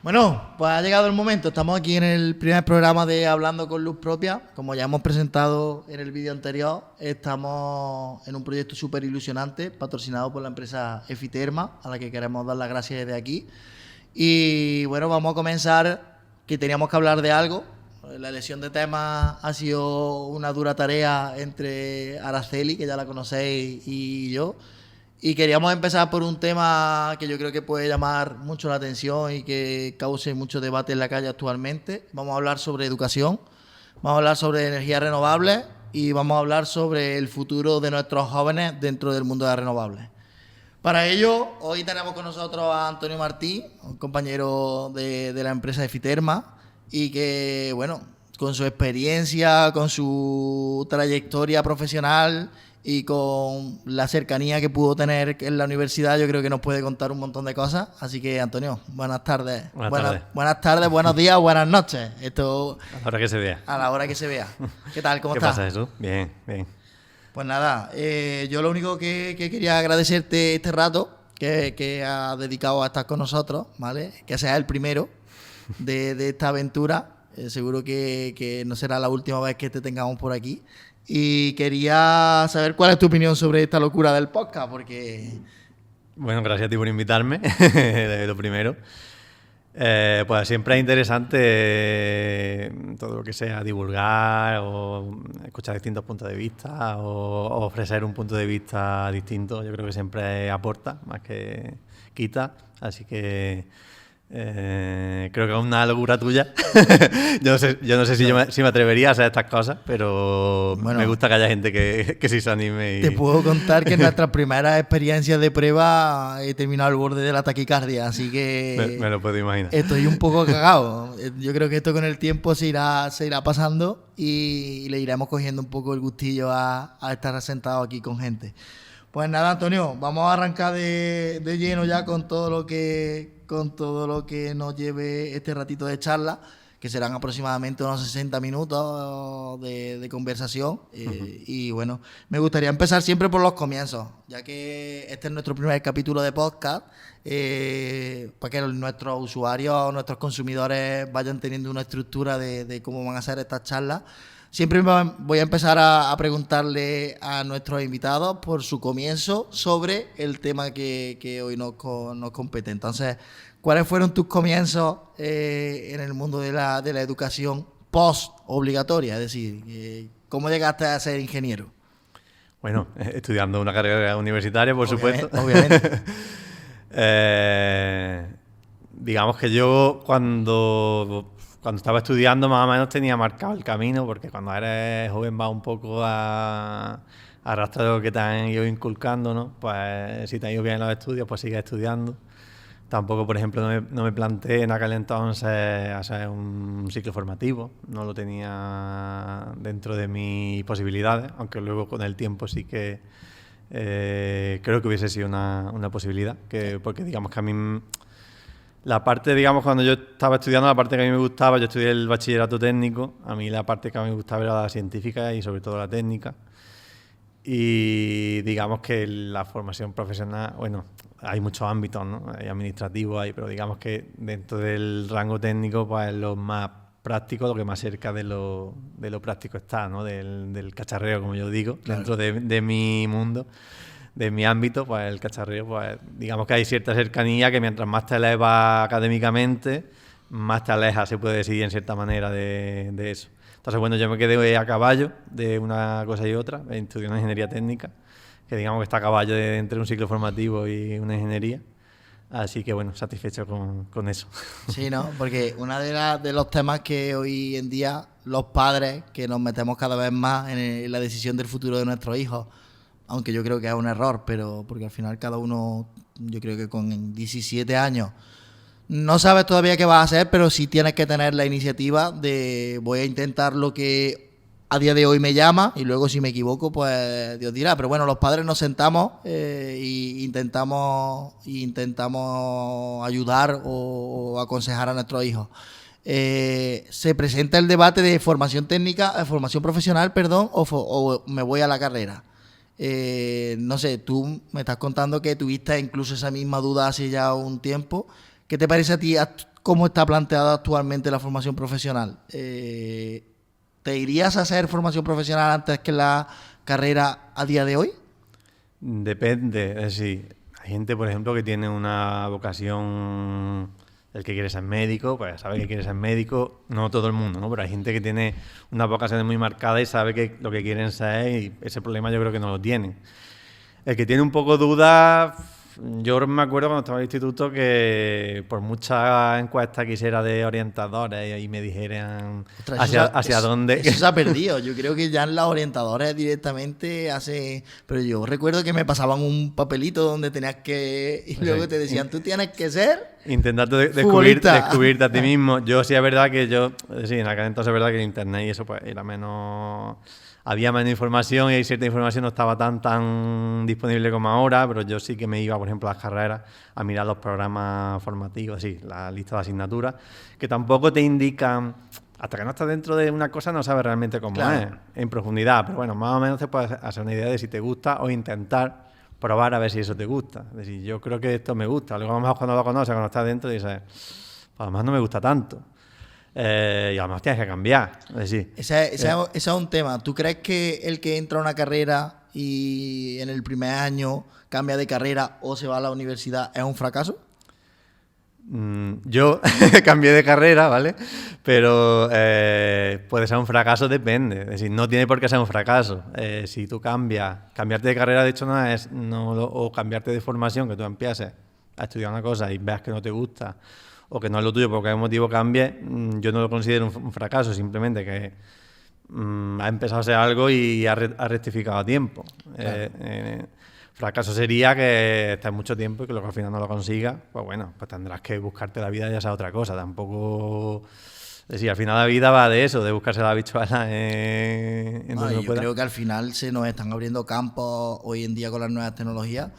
Bueno, pues ha llegado el momento. Estamos aquí en el primer programa de Hablando con Luz Propia. Como ya hemos presentado en el vídeo anterior, estamos en un proyecto súper ilusionante, patrocinado por la empresa Efiterma, a la que queremos dar las gracias desde aquí. Y bueno, vamos a comenzar, que teníamos que hablar de algo. La elección de temas ha sido una dura tarea entre Araceli, que ya la conocéis, y yo. Y queríamos empezar por un tema que yo creo que puede llamar mucho la atención y que cause mucho debate en la calle actualmente. Vamos a hablar sobre educación, vamos a hablar sobre energías renovables y vamos a hablar sobre el futuro de nuestros jóvenes dentro del mundo de las renovables. Para ello, hoy tenemos con nosotros a Antonio Martí, un compañero de la empresa Efiterma, y que, bueno, con su experiencia, con su trayectoria profesional y con la cercanía que pudo tener en la universidad, yo creo que nos puede contar un montón de cosas. Así que, Antonio, buenas tardes. Buenas tardes, buenos días, buenas noches. Esto a la hora que se vea. A la hora que se vea. ¿Qué tal? ¿Cómo estás? ¿Qué pasa, Jesús? Bien, bien. Pues nada, yo lo único que quería agradecerte este rato que has dedicado a estar con nosotros, ¿vale? Que seas el primero de esta aventura. Seguro que no será la última vez que te tengamos por aquí. Y quería saber cuál es tu opinión sobre esta locura del podcast, porque... Bueno, gracias a ti por invitarme, lo primero. Pues siempre es interesante todo lo que sea divulgar o escuchar distintos puntos de vista o ofrecer un punto de vista distinto. Yo creo que siempre aporta más que quita, así que creo que es una locura tuya. yo no sé si me atrevería a hacer estas cosas, pero bueno, me gusta que haya gente que sí se anime. Te puedo contar que en nuestras primeras experiencias de prueba he terminado al borde de la taquicardia, así que me lo puedo imaginar. Estoy un poco cagado. Yo creo que esto con el tiempo se irá pasando y le iremos cogiendo un poco el gustillo a estar sentado aquí con gente. Pues nada, Antonio, vamos a arrancar de lleno ya con todo lo que nos lleve este ratito de charla, que serán aproximadamente unos 60 minutos de conversación. Y bueno, me gustaría empezar siempre por los comienzos, ya que este es nuestro primer capítulo de podcast, para que nuestros usuarios, nuestros consumidores vayan teniendo una estructura de cómo van a ser estas charlas. Siempre voy a empezar a preguntarle a nuestros invitados por su comienzo sobre el tema que hoy nos compete. Entonces, ¿cuáles fueron tus comienzos en el mundo de la educación post-obligatoria? Es decir, ¿cómo llegaste a ser ingeniero? Bueno, estudiando una carrera universitaria, por supuesto. Obviamente. Digamos que yo cuando estaba estudiando más o menos tenía marcado el camino, porque cuando eres joven vas un poco a arrastrar lo que te han ido inculcando, ¿no? Pues si te han ido bien en los estudios, pues sigues estudiando. Tampoco, por ejemplo, no me planteé en aquel entonces hacer un ciclo formativo, no lo tenía dentro de mis posibilidades, aunque luego con el tiempo sí que creo que hubiese sido una posibilidad, porque digamos que a mí... La parte, digamos, cuando yo estaba estudiando, la parte que a mí me gustaba, yo estudié el bachillerato técnico, a mí la parte que a mí me gustaba era la científica y sobre todo la técnica. Y digamos que la formación profesional, bueno, hay muchos ámbitos, ¿no? Hay administrativos, pero digamos que dentro del rango técnico, pues lo más práctico, lo que más cerca de lo práctico está, ¿no? Del cacharreo, como yo digo, claro. Dentro de mi mundo. De mi ámbito, pues el cacharreo, pues digamos que hay cierta cercanía que mientras más te elevas académicamente, más te alejas, se puede decir en cierta manera, de eso. Entonces, bueno, yo me quedé a caballo de una cosa y otra, estudié una ingeniería técnica, que digamos que está a caballo entre un ciclo formativo y una ingeniería. Así que, bueno, satisfecho con eso. Sí, ¿no? Porque uno de los temas que hoy en día los padres, que nos metemos cada vez más en la decisión del futuro de nuestros hijos, aunque yo creo que es un error, pero porque al final cada uno, yo creo que con 17 años no sabes todavía qué vas a hacer, pero sí tienes que tener la iniciativa de voy a intentar lo que a día de hoy me llama y luego si me equivoco, pues Dios dirá. Pero bueno, los padres nos sentamos e intentamos ayudar o aconsejar a nuestros hijos. Se presenta el debate de formación profesional, o me voy a la carrera. No sé, tú me estás contando que tuviste incluso esa misma duda hace ya un tiempo. ¿Qué te parece a ti cómo está planteada actualmente la formación profesional, ¿te irías a hacer formación profesional antes que la carrera a día de hoy? Depende, es decir, hay gente, por ejemplo, que tiene una vocación, el que quiere ser médico, pues sabe que quiere ser médico, no todo el mundo, ¿no? Pero hay gente que tiene una vocación muy marcada y sabe que lo que quieren ser, y ese problema yo creo que no lo tienen. El que tiene un poco duda, yo me acuerdo cuando estaba en el instituto que por muchas encuestas que hiciera de orientadores y me dijeran Ostras, hacia dónde... Eso se ha perdido. Yo creo que ya en las orientadoras directamente hace... Pero yo recuerdo que me pasaban un papelito donde tenías que... Y luego te decían, tú tienes que ser... Intentando futbolista. descubrirte a ti mismo. Yo sí es verdad que sí, en aquel entonces es verdad que en internet y eso pues era menos... Había menos información y hay cierta información no estaba tan disponible como ahora, pero yo sí que me iba, por ejemplo, a las carreras a mirar los programas formativos, sí, la lista de asignaturas, que tampoco te indican, hasta que no estás dentro de una cosa no sabes realmente cómo es, en profundidad, pero bueno, más o menos te puedes hacer una idea de si te gusta o intentar probar a ver si eso te gusta. Es decir, yo creo que esto me gusta, luego a lo mejor cuando lo conoces, cuando estás dentro, dices, pues a lo mejor no me gusta tanto. Y a lo mejor tienes que cambiar. Es decir, ese es un tema. ¿Tú crees que el que entra a una carrera y en el primer año cambia de carrera o se va a la universidad es un fracaso? Yo cambié de carrera, ¿vale? Pero puede ser un fracaso, depende. Es decir, no tiene por qué ser un fracaso. Si tú cambiarte de carrera, de hecho, o cambiarte de formación, que tú empieces a estudiar una cosa y veas que no te gusta o que no es lo tuyo por qué motivo cambie, yo no lo considero un fracaso, simplemente que ha empezado a ser algo y ha rectificado a tiempo. Claro. Fracaso sería que estés mucho tiempo y que luego al final no lo consigas, pues bueno, pues tendrás que buscarte la vida ya sea otra cosa, tampoco... Es decir, al final la vida va de eso, de buscarse la habichuela yo creo que al final se nos están abriendo campos hoy en día con las nuevas tecnologías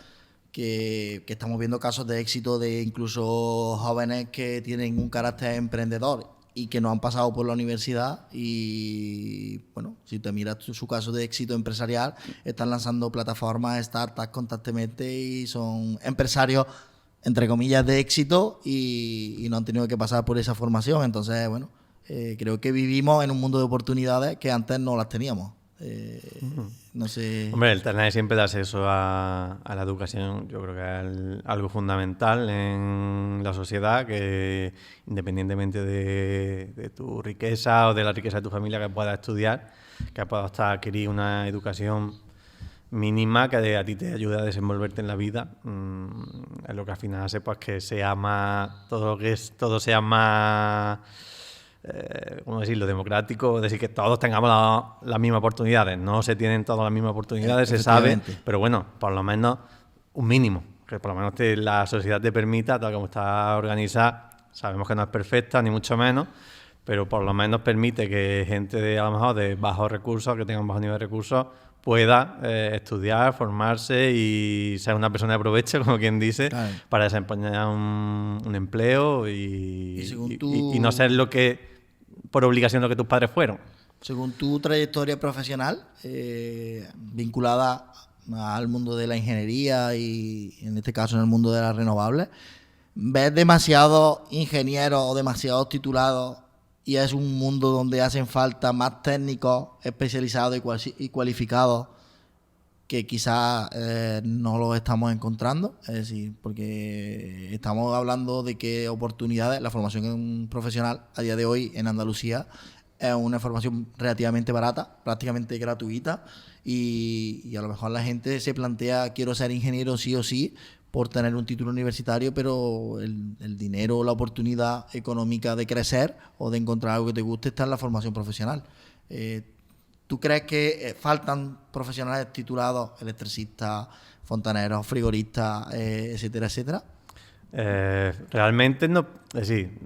que estamos viendo casos de éxito de incluso jóvenes que tienen un carácter emprendedor y que no han pasado por la universidad y, bueno, si te miras su caso de éxito empresarial, están lanzando plataformas, startups constantemente y son empresarios, entre comillas, de éxito y no han tenido que pasar por esa formación. Entonces, bueno, creo que vivimos en un mundo de oportunidades que antes no las teníamos. No sé. Hombre, el tener siempre da acceso a la educación, yo creo que es algo fundamental en la sociedad, que independientemente de tu riqueza o de la riqueza de tu familia, que puedas estudiar, que puedas hasta adquirir una educación mínima que a ti te ayude a desenvolverte en la vida, es lo que al final hace pues que sea más, todo sea más... ¿cómo decirlo? Democrático, es decir, que todos tengamos las mismas oportunidades. No se tienen todas las mismas oportunidades, se sabe, pero bueno, por lo menos un mínimo, que por lo menos la sociedad te permita, tal como está organizada, sabemos que no es perfecta, ni mucho menos, pero por lo menos permite que gente a lo mejor de bajos recursos, que tenga un bajo nivel de recursos, pueda estudiar, formarse y ser una persona de provecho, como quien dice, claro, para desempeñar un empleo y no ser lo que por obligación lo que tus padres fueron. Según tu trayectoria profesional, vinculada al mundo de la ingeniería y en este caso en el mundo de las renovables, ¿ves demasiados ingenieros o demasiados titulados y es un mundo donde hacen falta más técnicos especializados y cualificados que quizás no los estamos encontrando? Es decir, porque estamos hablando de que oportunidades, la formación profesional a día de hoy en Andalucía es una formación relativamente barata, prácticamente gratuita, y a lo mejor la gente se plantea, quiero ser ingeniero sí o sí por tener un título universitario, pero el dinero o la oportunidad económica de crecer o de encontrar algo que te guste está en la formación profesional. ¿Tú crees que faltan profesionales titulados, electricistas, fontaneros, frigoristas, etcétera, etcétera? Realmente no, es decir,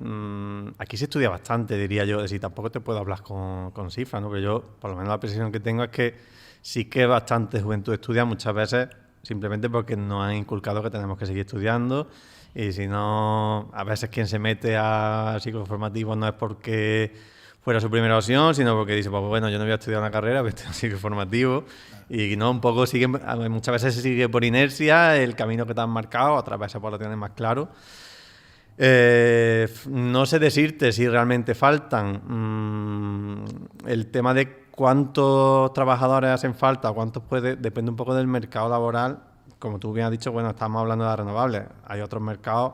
aquí se estudia bastante, diría yo, es decir, tampoco te puedo hablar con cifras, ¿no? Pero yo, por lo menos la percepción que tengo es que sí que bastante juventud estudia muchas veces simplemente porque nos han inculcado que tenemos que seguir estudiando, y si no, a veces quien se mete a ciclos formativos no es porque fuera su primera opción, sino porque dice, pues bueno, yo no voy a estudiar una carrera, voy a estudiar un ciclo formativo, y no, un poco muchas veces se sigue por inercia el camino que te han marcado, otras veces pues lo tienes más claro. No sé decirte si realmente faltan. El tema de cuántos trabajadores hacen falta o cuántos depende un poco del mercado laboral. Como tú bien has dicho, bueno, estamos hablando de las renovables. Hay otros mercados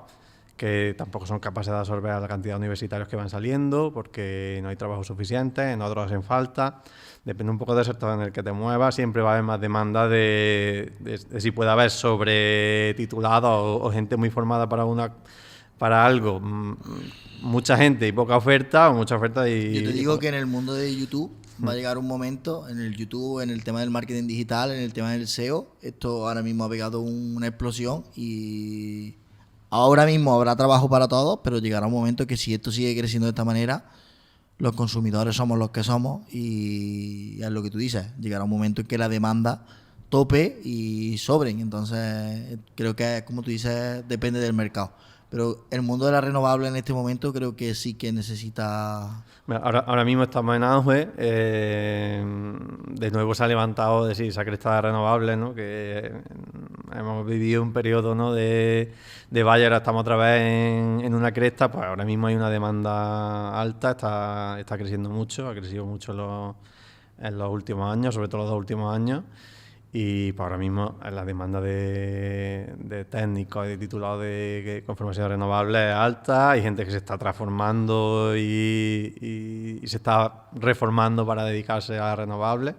que tampoco son capaces de absorber a la cantidad de universitarios que van saliendo porque no hay trabajo suficiente, en otros hacen falta. Depende un poco del sector en el que te muevas, siempre va a haber más demanda de si puede haber sobretitulados o gente muy formada para algo. Mucha gente y poca oferta, o mucha oferta y... Yo te digo que en el mundo de YouTube va a llegar un momento, en el YouTube, en el tema del marketing digital, en el tema del SEO, esto ahora mismo ha pegado una explosión y ahora mismo habrá trabajo para todos, pero llegará un momento que si esto sigue creciendo de esta manera, los consumidores somos los que somos y es lo que tú dices, llegará un momento en que la demanda tope y sobren, entonces creo que, como tú dices, depende del mercado. Pero el mundo de la renovable en este momento creo que sí que necesita... Ahora mismo estamos en auge. De nuevo se ha levantado esa cresta de renovables, ¿no? Que hemos vivido un periodo, ¿no? de valle, ahora estamos otra vez en una cresta. Pues ahora mismo hay una demanda alta, está creciendo mucho, ha crecido mucho en los últimos años, sobre todo los 2 últimos años. Y pues ahora mismo la demanda de técnicos y de titulados con formación renovable es alta. Hay gente que se está transformando y se está reformando para dedicarse a renovables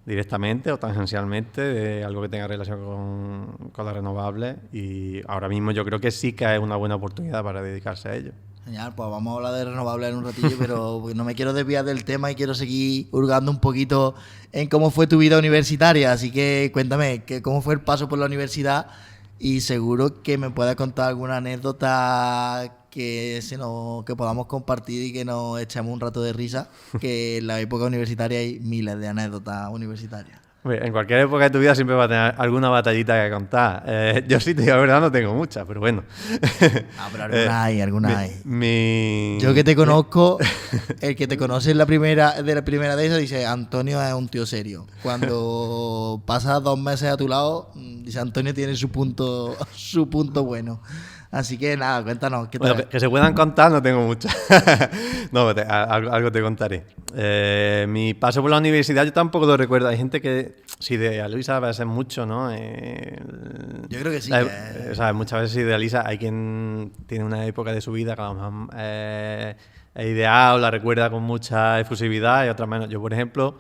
directamente o tangencialmente, de algo que tenga relación con la renovable. Y ahora mismo yo creo que sí que es una buena oportunidad para dedicarse a ello. Genial, pues vamos a hablar de renovables en un ratillo, pero no me quiero desviar del tema y quiero seguir hurgando un poquito en cómo fue tu vida universitaria. Así que cuéntame, cómo fue el paso por la universidad y seguro que me puedas contar alguna anécdota que podamos compartir y que nos echemos un rato de risa, que en la época universitaria hay miles de anécdotas universitarias. En cualquier época de tu vida siempre va a tener alguna batallita que contar. Yo sí te digo la verdad, no tengo muchas, pero bueno. Pero alguna hay. Yo que te conozco, el que te conoce en la primera de esas dice, Antonio es un tío serio. Cuando pasas 2 meses a tu lado, dice, Antonio tiene su punto bueno. Así que nada, cuéntanos. Que se puedan contar no tengo muchas. No, algo te contaré. Mi paso por la universidad yo tampoco lo recuerdo. Hay gente que se idealiza a veces mucho, ¿no? Yo creo que sí. O sea, muchas veces se idealiza. Hay quien tiene una época de su vida que a lo mejor es ideal o la recuerda con mucha efusividad y otras menos. Yo, por ejemplo,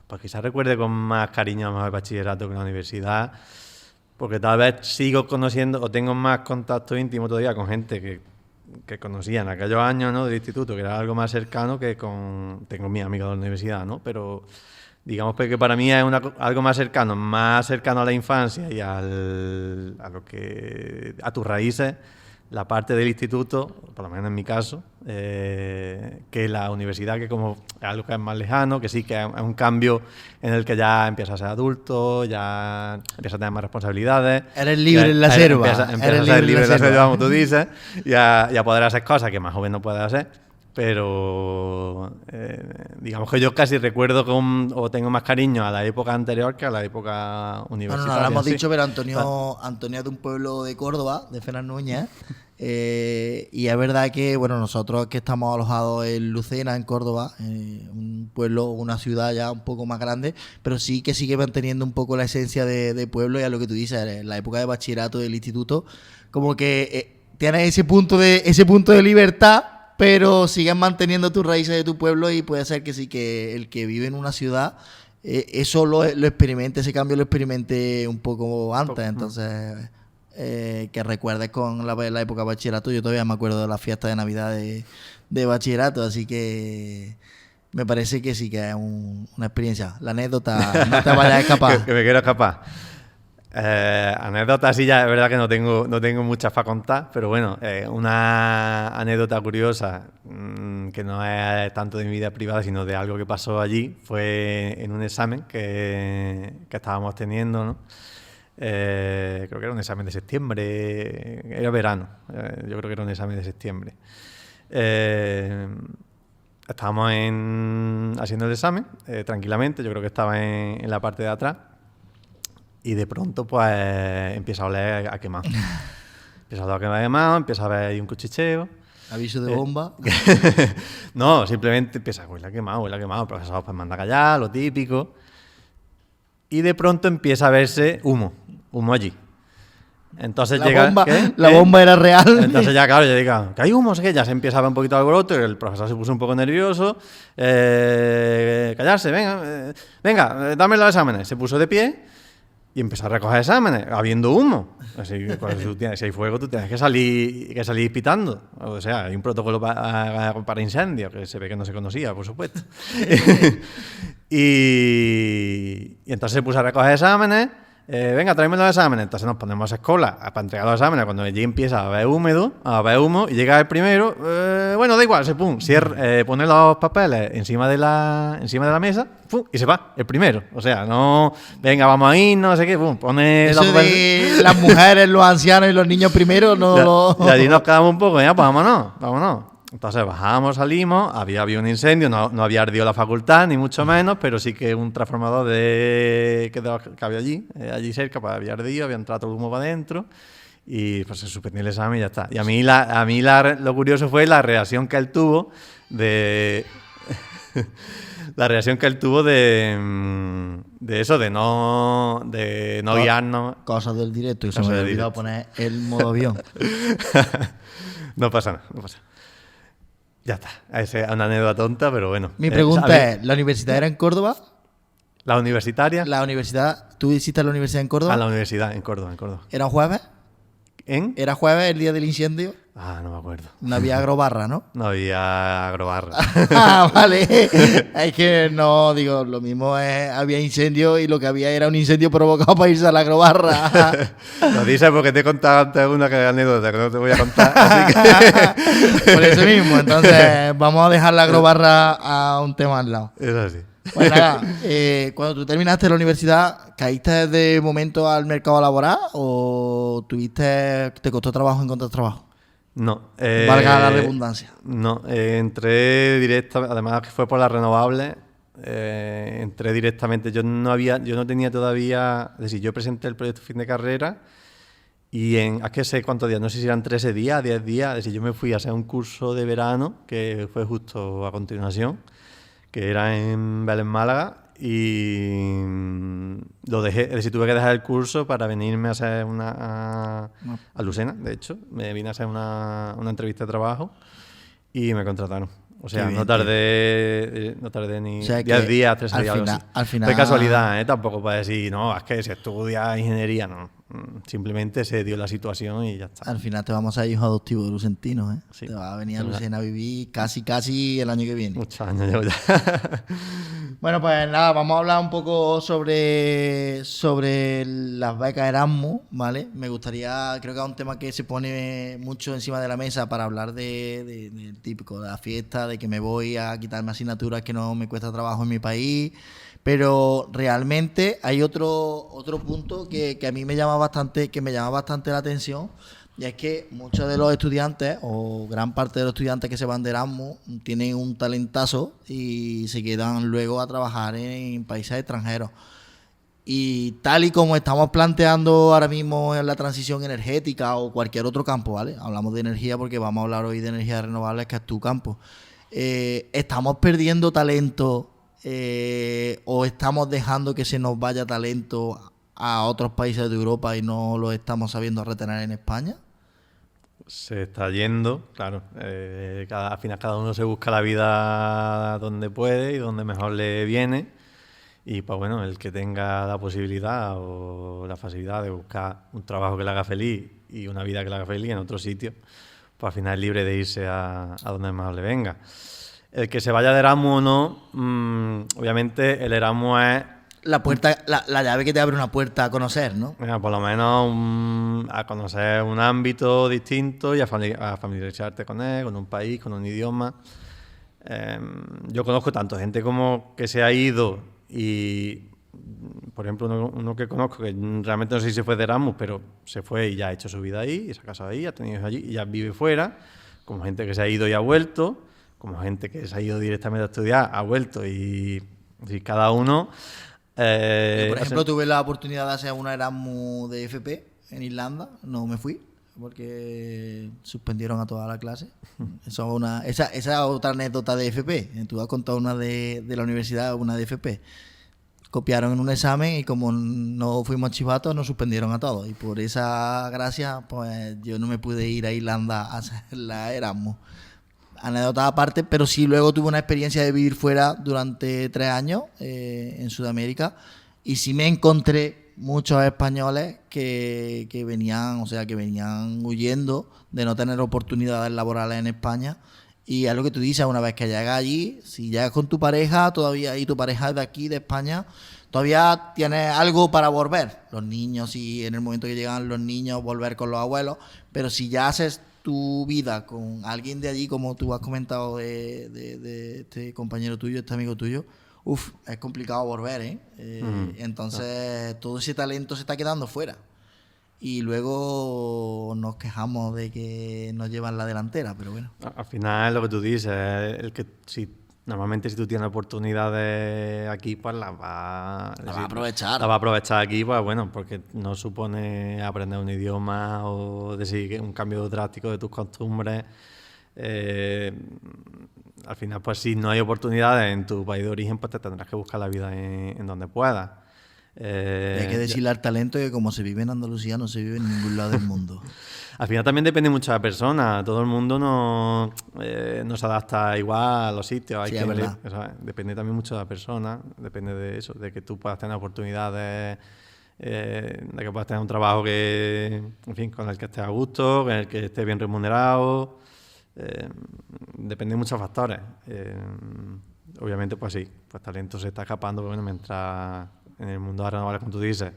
pues quizás recuerde con más cariño a lo mejor el bachillerato que la universidad. Porque tal vez sigo conociendo o tengo más contacto íntimo todavía con gente que conocía en aquellos años, ¿no? Del instituto, que era algo más cercano que tengo mis amigos de la universidad, ¿no? Pero digamos que para mí es algo más cercano a la infancia y a tus raíces, la parte del instituto, por lo menos en mi caso, que la universidad, que como es algo que es más lejano, que sí que es un cambio en el que ya empiezas a ser adulto, ya empiezas a tener más responsabilidades. Eres libre en la selva. Empiezas a ser libre en la selva, como tú dices, y a poder hacer cosas que más joven no puedes hacer. Pero digamos que yo casi recuerdo o tengo más cariño a la época anterior que a la época universitaria. No lo hemos dicho, pero Antonio es de un pueblo de Córdoba, de Fenas Núñez. Y es verdad que nosotros que estamos alojados en Lucena, en Córdoba, un pueblo, una ciudad ya un poco más grande, pero sí que sigue manteniendo un poco la esencia de pueblo, y a lo que tú dices, en la época de bachillerato del instituto, como que tienes ese punto de libertad, pero sigues manteniendo tus raíces de tu pueblo, y puede ser que sí, que el que vive en una ciudad eso lo experimente, ese cambio lo experimente un poco antes. Entonces que recuerdes con la época de bachillerato. Yo todavía me acuerdo de la fiesta de Navidad de bachillerato, así que me parece que sí que es una experiencia. La anécdota, no te vayas a escapar. que me quiero escapar. Anécdotas sí, ya es verdad que no tengo muchas para contar, pero bueno, una anécdota curiosa que no es tanto de mi vida privada, sino de algo que pasó allí, fue en un examen que estábamos teniendo, ¿no? Creo que era un examen de septiembre, era verano, yo creo que era un examen de septiembre. Estábamos haciendo el examen tranquilamente, yo creo que estaba en la parte de atrás. Y de pronto, pues, empieza a oler a quemado. Empieza a quemado, empieza a ver ahí un cuchicheo. Aviso de bomba. No, simplemente empieza a huele a quemado, el profesor pues manda a callar, lo típico. Y de pronto empieza a verse humo allí. Entonces la bomba era real. Entonces ya, claro, yo digo, que hay humo, sé que ya se empieza a ver un poquito de alboroto, y el profesor se puso un poco nervioso. Callarse, venga, dame los exámenes. Se puso de pie y empezó a recoger exámenes, habiendo humo. Así que si hay fuego, tú tienes que salir pitando. O sea, hay un protocolo para incendios, que se ve que no se conocía, por supuesto. y entonces se puso a recoger exámenes. Venga, tráeme los exámenes. Entonces nos ponemos a escola para entregar los exámenes. Cuando allí empieza a haber humo y llega el primero, bueno, da igual, pone los papeles encima de la mesa, ¡pum! Y se va, el primero. O sea, no, venga, vamos a ir, no sé qué, ¡pum! Pone eso los papeles. De las mujeres, los ancianos y los niños primero, no. Y allí nos quedamos un poco, ya, pues vámonos. Entonces bajamos, salimos, había un incendio, no había ardido la facultad, ni mucho menos, pero sí que un transformador que había allí cerca, pues había ardido, había entrado todo el humo para adentro y pues se suspendió el examen y ya está. Y a mí lo curioso fue la reacción que él tuvo de eso, de no guiarnos. Cosas del directo y se me había olvidado poner el modo avión. No pasa nada. Ya está, es una anécdota tonta, pero bueno. Mi pregunta es, ¿la universidad era en Córdoba? ¿La universitaria? La universidad, ¿tú hiciste la universidad en Córdoba? La universidad, en Córdoba. ¿Era un jueves? ¿Era jueves el día del incendio? No me acuerdo. No había agrobarra, ¿no? No había agrobarra. Vale. Es que no, digo, lo mismo había incendio y lo que había era un incendio provocado para irse a la agrobarra. Lo dices porque te he contado antes una anécdota que no te voy a contar. Así que... Por eso mismo, entonces vamos a dejar la agrobarra a un tema al lado. Es así. Pues nada, cuando tú terminaste la universidad, ¿caíste de momento al mercado laboral o te costó trabajo encontrar trabajo? No. Valga la redundancia. No, entré directamente, además que fue por las renovables, entré directamente. Yo no tenía todavía, es decir, yo presenté el proyecto fin de carrera y es que sé cuántos días, no sé si eran 13 días, 10 días, es decir, yo me fui a hacer un curso de verano que fue justo a continuación, que era en Belén, Málaga, y lo dejé, es decir, tuve que dejar el curso para venirme a hacer a Lucena, de hecho, me vine a hacer una entrevista de trabajo y me contrataron. O sea, no tardé ni 10 días, 13 días. Al final, fue casualidad, tampoco para decir, no, es que si estudia ingeniería, no. Simplemente se dio la situación y ya está. Al final te vamos a ir hijo adoptivo de Lucentino, ¿eh? Sí. Te vas a venir a Lucena a vivir casi el año que viene. Muchos años llevo ya. Bueno, pues nada, vamos a hablar un poco sobre las becas Erasmus, ¿vale? Me gustaría, creo que es un tema que se pone mucho encima de la mesa para hablar del típico, de la fiesta, de que me voy a quitarme asignaturas que no me cuesta trabajo en mi país. Pero realmente hay otro punto que a mí me llama bastante la atención, y es que muchos de los estudiantes, o gran parte de los estudiantes que se van de Erasmus, tienen un talentazo y se quedan luego a trabajar en países extranjeros. Y tal y como estamos planteando ahora mismo en la transición energética o cualquier otro campo, ¿vale? Hablamos de energía porque vamos a hablar hoy de energías renovables, que es tu campo. Estamos perdiendo talento. ¿O estamos dejando que se nos vaya talento a otros países de Europa y no lo estamos sabiendo retener en España? Se está yendo, claro. Al final cada uno se busca la vida donde puede y donde mejor le viene. Y pues bueno, el que tenga la posibilidad o la facilidad de buscar un trabajo que le haga feliz y una vida que le haga feliz en otro sitio, pues al final es libre de irse a donde mejor le venga. El que se vaya de Erasmus o no, obviamente el Erasmus es... La llave que te abre una puerta a conocer, ¿no? Por lo menos a conocer un ámbito distinto y a familiarizarte con él, con un país, con un idioma. Yo conozco tanto gente como que se ha ido y, por ejemplo, uno que conozco, que realmente no sé si se fue de Erasmus, pero se fue y ya ha hecho su vida ahí, y se ha casado ahí, ha tenido hijos allí y ya vive fuera, como gente que se ha ido y ha vuelto, como gente que se ha ido directamente a estudiar, ha vuelto y cada uno... Por ejemplo, tuve la oportunidad de hacer una Erasmus de FP en Irlanda, no me fui, porque suspendieron a toda la clase. Esa otra anécdota de FP. Tú has contado una de la universidad, una de FP. Copiaron en un examen y como no fuimos chivatos, nos suspendieron a todos. Y por esa gracia, pues yo no me pude ir a Irlanda a hacer la Erasmus. Anécdota aparte, pero sí luego tuve una experiencia de vivir fuera durante 3 años en Sudamérica y sí me encontré muchos españoles que venían, que venían huyendo de no tener oportunidades laborales en España. Y es lo que tú dices, una vez que llegas allí, si llegas con tu pareja todavía y tu pareja es de aquí, de España, todavía tienes algo para volver. Los niños, y en el momento que llegan los niños, volver con los abuelos. Pero si ya haces tu vida con alguien de allí, como tú has comentado de este compañero tuyo, este amigo tuyo, es complicado volver, ¿eh? Entonces, todo ese talento se está quedando fuera. Y luego nos quejamos de que nos llevan la delantera, pero bueno. Al final, lo que tú dices, normalmente si tú tienes oportunidades aquí, pues las vas a aprovechar. Las vas a aprovechar aquí, pues bueno, porque no supone aprender un idioma o decir un cambio drástico de tus costumbres. Al final, pues si no hay oportunidades en tu país de origen, pues te tendrás que buscar la vida en donde puedas. Hay que decirle al talento que como se vive en Andalucía, no se vive en ningún lado del mundo. Al final también depende mucho de la persona. Todo el mundo no se adapta igual a los sitios. Sí, es verdad. Depende también mucho de la persona. Depende de eso, de que tú puedas tener oportunidades, de que puedas tener un trabajo con el que estés a gusto, con el que estés bien remunerado. Depende de muchos factores. Obviamente, pues sí, pues talento se está escapando, pero bueno, mientras en el mundo de las renovables, como tú dices,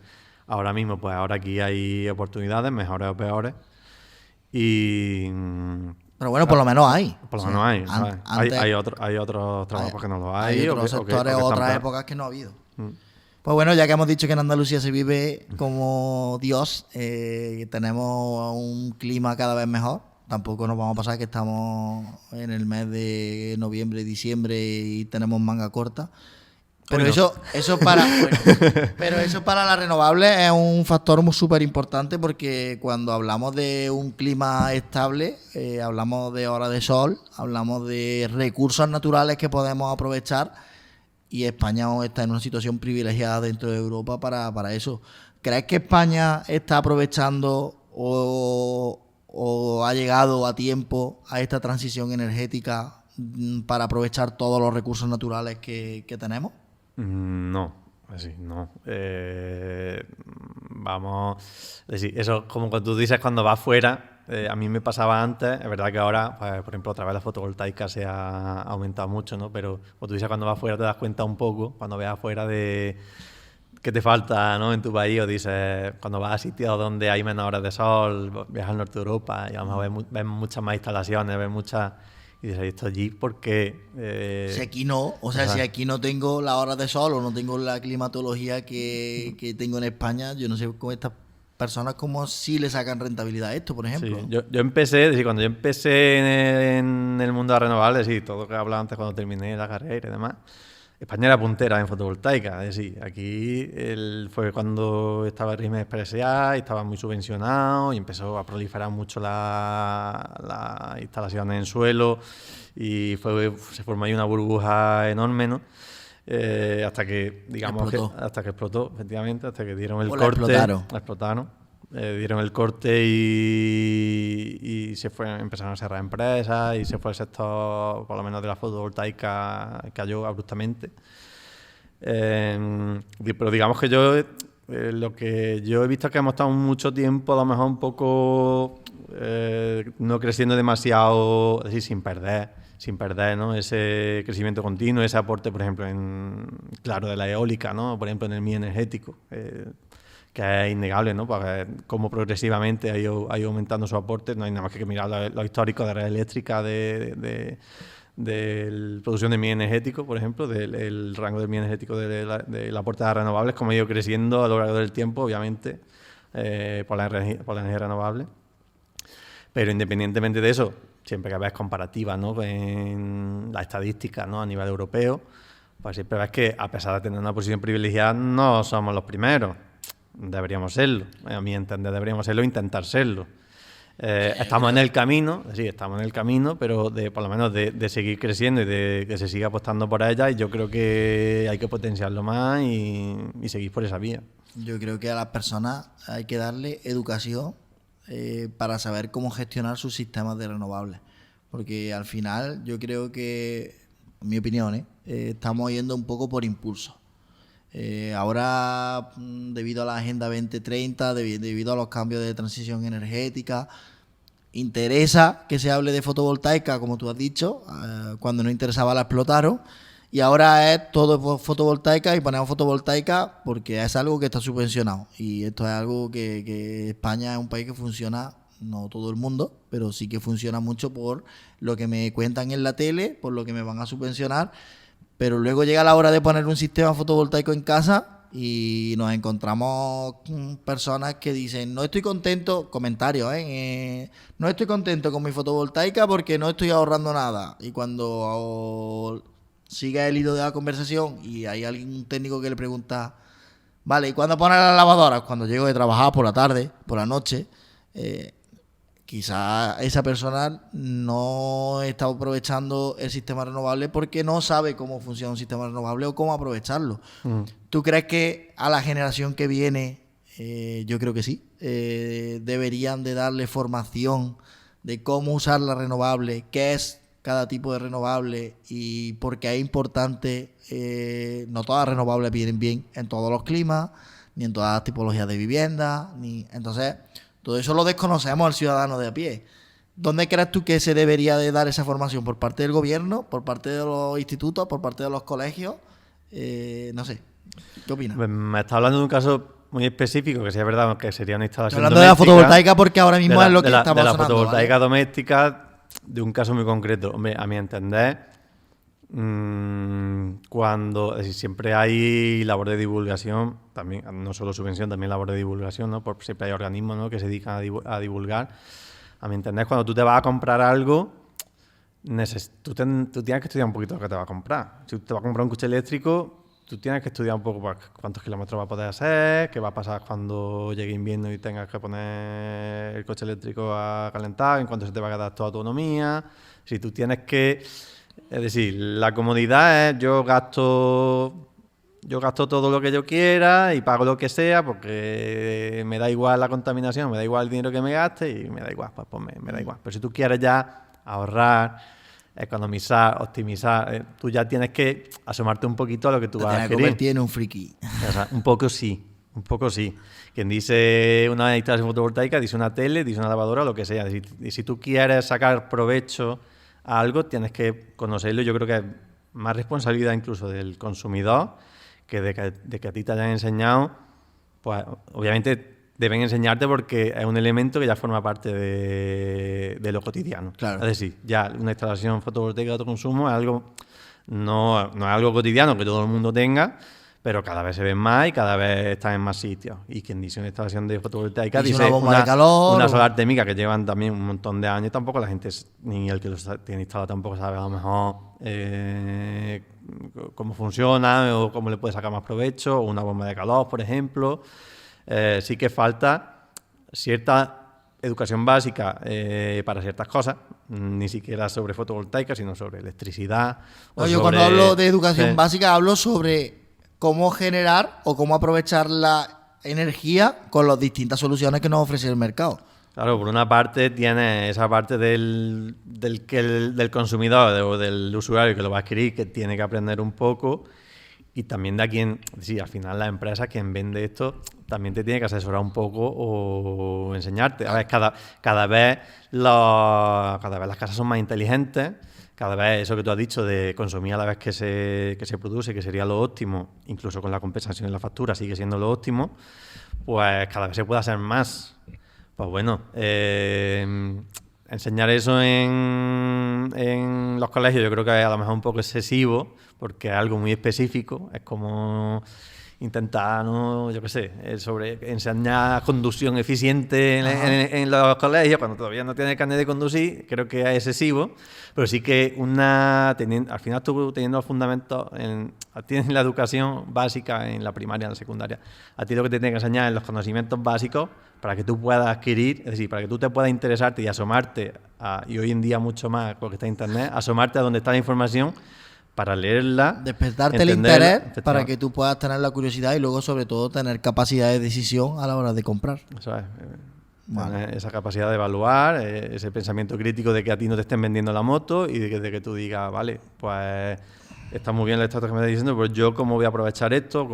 ahora mismo, pues ahora aquí hay oportunidades, mejores o peores. Pero bueno, por lo menos hay. Por lo menos hay. Hay otros trabajos que no lo hay. Hay otros sectores o otras épocas que no ha habido. Pues bueno, ya que hemos dicho que en Andalucía se vive como Dios, tenemos un clima cada vez mejor. Tampoco nos vamos a pasar que estamos en el mes de noviembre, diciembre y tenemos manga corta. Pero eso para las renovables es un factor súper importante porque cuando hablamos de un clima estable, hablamos de horas de sol, hablamos de recursos naturales que podemos aprovechar y España está en una situación privilegiada dentro de Europa para eso. ¿Crees que España está aprovechando o ha llegado a tiempo a esta transición energética para aprovechar todos los recursos naturales que tenemos? No, así, no. Vamos, es decir, eso como cuando tú dices cuando vas fuera, a mí me pasaba antes, es verdad que ahora, pues, por ejemplo, otra vez la fotovoltaica se ha aumentado mucho, ¿no? Pero cuando tú dices cuando vas fuera te das cuenta un poco, cuando veas afuera de qué te falta, ¿no? En tu país, o dices, cuando vas a sitios donde hay menos horas de sol, viajas al norte de Europa y a lo mejor ves muchas más instalaciones, ves muchas... Y dices, ¿esto allí por qué? Si aquí no, si aquí no tengo las horas de sol o no tengo la climatología que tengo en España, yo no sé con estas personas cómo sí le sacan rentabilidad a esto, por ejemplo. Sí, yo empecé, es decir, cuando yo empecé en el mundo de renovables, y todo lo que hablaba antes cuando terminé la carrera y demás, España era puntera en fotovoltaica, es decir, aquí fue cuando estaba el régimen especial y estaba muy subvencionado y empezó a proliferar mucho las instalaciones en suelo y se formó ahí una burbuja enorme, ¿no? Hasta que, digamos, explotó, efectivamente, hasta que dieron el corte. La explotaron. Dieron el corte y empezaron a cerrar empresas y se fue el sector, por lo menos de la fotovoltaica, cayó abruptamente. Pero digamos que lo que yo he visto es que hemos estado mucho tiempo, a lo mejor un poco no creciendo demasiado, es decir, sin perder, ¿no? Ese crecimiento continuo, ese aporte, por ejemplo, de la eólica, ¿no? Por ejemplo, en el mix energético. Que es innegable, ¿no? Porque cómo progresivamente ha ido aumentando su aporte. No hay nada más que mirar lo histórico de red eléctrica, de la producción de mix energético, por ejemplo, del rango del mix energético del aporte de renovables, como ha ido creciendo a lo largo del tiempo, obviamente, por la energía renovable. Pero independientemente de eso, siempre que ves comparativas, ¿no? En la estadística, ¿no? A nivel europeo, pues siempre ves que, a pesar de tener una posición privilegiada, no somos los primeros. Deberíamos serlo, a mi entender deberíamos serlo e intentar serlo. Estamos en el camino, sí, estamos en el camino, pero por lo menos de seguir creciendo y de que se siga apostando por ella, y yo creo que hay que potenciarlo más y seguir por esa vía. Yo creo que a las personas hay que darle educación para saber cómo gestionar sus sistemas de renovables. Porque al final yo creo que, en mi opinión, estamos yendo un poco por impulso. Ahora, debido a la Agenda 2030, debido a los cambios de transición energética, interesa que se hable de fotovoltaica, como tú has dicho, cuando no interesaba la explotaron. Y ahora es todo fotovoltaica y ponemos fotovoltaica porque es algo que está subvencionado. Y esto es algo que España es un país que funciona, no todo el mundo, pero sí que funciona mucho por lo que me cuentan en la tele, por lo que me van a subvencionar. Pero luego llega la hora de poner un sistema fotovoltaico en casa y nos encontramos personas que dicen, no estoy contento, comentarios, no estoy contento con mi fotovoltaica porque no estoy ahorrando nada. Y cuando sigue el hilo de la conversación y hay un técnico que le pregunta, vale, ¿y cuándo pones las lavadoras? Cuando llego de trabajar por la tarde, por la noche, quizás esa persona no está aprovechando el sistema renovable porque no sabe cómo funciona un sistema renovable o cómo aprovecharlo. ¿Tú crees que a la generación que viene, yo creo que sí, deberían de darle formación de cómo usar la renovable, qué es cada tipo de renovable y por qué es importante? No todas las renovables vienen bien en todos los climas, ni en todas las tipologías de vivienda, entonces todo eso lo desconocemos al ciudadano de a pie. ¿Dónde crees tú que se debería de dar esa formación? ¿Por parte del gobierno? ¿Por parte de los institutos? ¿Por parte de los colegios? No sé. ¿Qué opinas? Me está hablando de un caso muy específico, que sí es verdad que sería una instalación Estoy hablando doméstica, de la fotovoltaica porque ahora mismo es lo que estamos de la sonando, fotovoltaica, ¿vale? doméstica, de un caso muy concreto. Hombre, a mi entender, cuando, es decir, siempre hay labor de divulgación, también no solo subvención, también labor de divulgación, ¿no? Siempre hay organismos, ¿no?, que se dedican a divulgar. A mi entender, cuando tú te vas a comprar algo, tú tienes que estudiar un poquito lo que te vas a comprar. Si te vas a comprar un coche eléctrico, tú tienes que estudiar un poco cuántos kilómetros va a poder hacer, qué va a pasar cuando llegue invierno y tengas que poner el coche eléctrico a calentar, en cuánto se te va a quedar tu autonomía. Si tú tienes que... Es decir, la comodidad es yo gasto todo lo que yo quiera y pago lo que sea porque me da igual la contaminación, me da igual el dinero que me gaste y me da igual, pues me da igual. Pero si tú quieres ya ahorrar, economizar, optimizar, tú ya tienes que asomarte un poquito a lo que tú vas a adquirir. Convertir en un friki. O sea, un poco sí. Quien dice una instalación fotovoltaica, dice una tele, dice una lavadora, lo que sea. Y si tú quieres sacar provecho a algo, tienes que conocerlo. Yo creo que es más responsabilidad incluso del consumidor que de que a ti te hayan enseñado. Pues obviamente deben enseñarte porque es un elemento que ya forma parte de lo cotidiano. Claro. Es decir, ya una instalación fotovoltaica de autoconsumo es algo, no es algo cotidiano que todo el mundo tenga, pero cada vez se ven más y cada vez están en más sitios. Y quien dice una instalación de fotovoltaica dice una bomba de calor, una solar térmica que llevan también un montón de años. Tampoco la gente, ni el que lo tiene instalado tampoco sabe a lo mejor cómo funciona o cómo le puede sacar más provecho, o una bomba de calor, por ejemplo. Sí que falta cierta educación básica para ciertas cosas, ni siquiera sobre fotovoltaica, sino sobre electricidad. Yo cuando hablo de educación básica hablo sobre cómo generar o cómo aprovechar la energía con las distintas soluciones que nos ofrece el mercado. Claro, por una parte tiene esa parte del consumidor o del usuario que lo va a adquirir, que tiene que aprender un poco, y también de quien, sí, al final la empresa, quien vende esto, también te tiene que asesorar un poco o enseñarte. A ver, cada vez las casas son más inteligentes, cada vez eso que tú has dicho de consumir a la vez que se produce, que sería lo óptimo, incluso con la compensación en la factura sigue siendo lo óptimo, pues cada vez se puede hacer más. Pues bueno, enseñar eso en los colegios yo creo que es a lo mejor un poco excesivo porque es algo muy específico, es como intentar, ¿no? Yo qué sé, sobre enseñar conducción eficiente en los colegios, cuando todavía no tienes carnet de conducir, creo que es excesivo, pero sí que al final tú teniendo los fundamentos, tienes la educación básica en la primaria, en la secundaria, a ti lo que te tienen que enseñar es los conocimientos básicos para que tú puedas adquirir, es decir, para que tú te puedas interesarte y asomarte, y hoy en día mucho más con lo que está en internet, asomarte a donde está la información, para leerla, despertarte el interés para que tú puedas tener la curiosidad y luego sobre todo tener capacidad de decisión a la hora de comprar. Eso es, tener esa capacidad de evaluar, ese pensamiento crítico de que a ti no te estén vendiendo la moto y de que tú digas, vale, pues está muy bien la estrategia que me estás diciendo, pero yo cómo voy a aprovechar esto,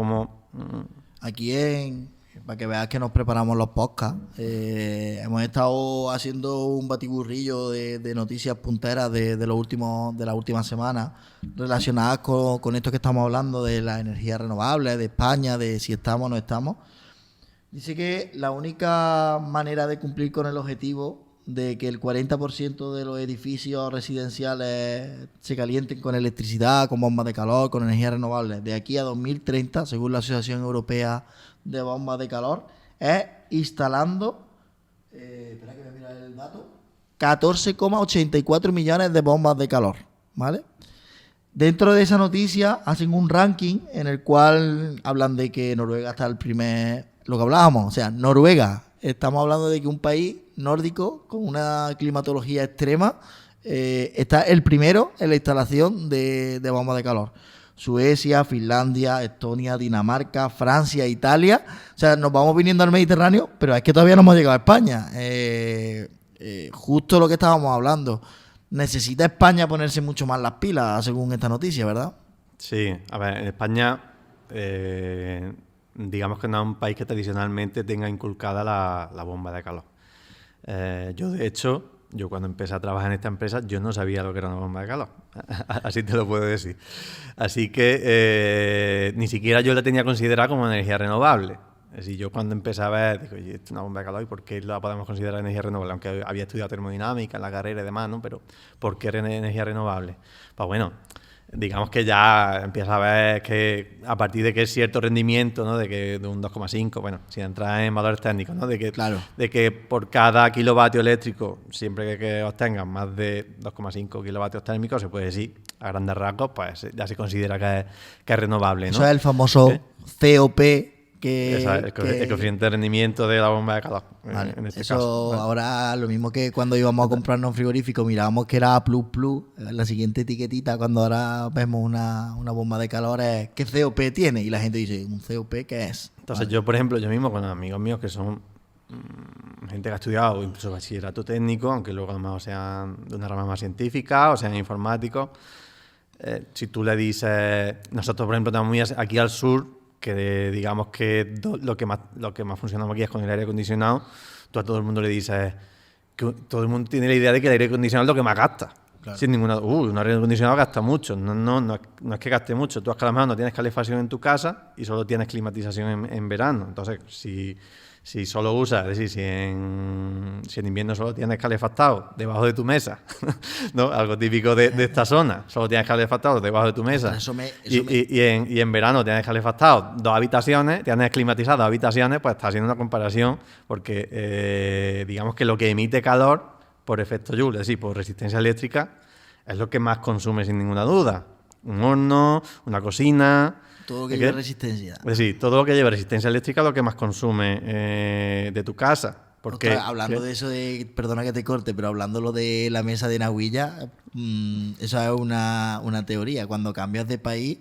Aquí para que veas que nos preparamos los podcasts, hemos estado haciendo un batiburrillo de noticias punteras de las últimas semanas relacionadas con esto que estamos hablando de las energías renovables, de España, de si estamos o no estamos. Dice que la única manera de cumplir con el objetivo de que el 40% de los edificios residenciales se calienten con electricidad, con bombas de calor, con energías renovables, de aquí a 2030, según la Asociación Europea de Bombas de Calor, es instalando, espera que me mira el dato, 14,84 millones de bombas de calor, ¿vale? Dentro de esa noticia hacen un ranking en el cual hablan de que Noruega está lo que hablábamos, o sea, Noruega, estamos hablando de que un país nórdico con una climatología extrema está el primero en la instalación de bombas de calor. Suecia, Finlandia, Estonia, Dinamarca, Francia, Italia. O sea, nos vamos viniendo al Mediterráneo, pero es que todavía no hemos llegado a España. Justo lo que estábamos hablando. Necesita España ponerse mucho más las pilas, según esta noticia, ¿verdad? Sí, a ver, en España, digamos que no es un país que tradicionalmente tenga inculcada la bomba de calor. Yo, de hecho, cuando empecé a trabajar en esta empresa, yo no sabía lo que era una bomba de calor. Así te lo puedo decir. Así que ni siquiera yo la tenía considerada como energía renovable. Es decir, yo cuando empecé a ver, digo, oye, esto es una bomba de calor, ¿y por qué la podemos considerar energía renovable? Aunque había estudiado termodinámica en la carrera y demás, ¿no? Pero ¿por qué era energía renovable? Pues bueno, digamos que ya empieza a ver que a partir de que es cierto rendimiento, ¿no? De un 2,5, bueno, sin entrar en valores técnicos, ¿no? De que por cada kilovatio eléctrico, siempre que obtengas más de 2,5 kilovatios térmicos, se puede decir, a grandes rasgos, pues ya se considera que es renovable, ¿no? Eso es el famoso COP, el coeficiente de rendimiento de la bomba de calor, vale, en este eso caso. Vale. Ahora lo mismo que cuando íbamos a comprarnos un frigorífico, mirábamos que era A++, la siguiente etiquetita, cuando ahora vemos una bomba de calor es ¿qué COP tiene? Y la gente dice, ¿un COP qué es? Entonces vale. Yo, por ejemplo, yo mismo con amigos míos que son gente que ha estudiado incluso bachillerato técnico, aunque luego además sean de una rama más científica o sean informáticos, si tú le dices, nosotros por ejemplo estamos muy aquí al sur, que digamos que lo que más funcionamos aquí es con el aire acondicionado, tú a todo el mundo le dices que todo el mundo tiene la idea de que el aire acondicionado es lo que más gasta. Claro. Sin ninguna un aire acondicionado gasta mucho, no es que gaste mucho, tú a lo mejor no tienes calefacción en tu casa y solo tienes climatización en verano, entonces si solo usas, es decir, si en invierno solo tienes calefactado debajo de tu mesa, ¿no? Algo típico de esta zona, solo tienes calefactado debajo de tu mesa, y en verano tienes calefactado 2 habitaciones, tienes climatizado 2 habitaciones, pues estás haciendo una comparación porque digamos que lo que emite calor por efecto Joule, es decir, por resistencia eléctrica, es lo que más consume sin ninguna duda. Un horno, una cocina. Todo lo que lleva resistencia. Es decir, todo lo que lleva resistencia eléctrica es lo que más consume de tu casa. Porque, hablando de eso perdona que te corte, pero hablando lo de la mesa de Nahuilla, eso es una teoría. Cuando cambias de país,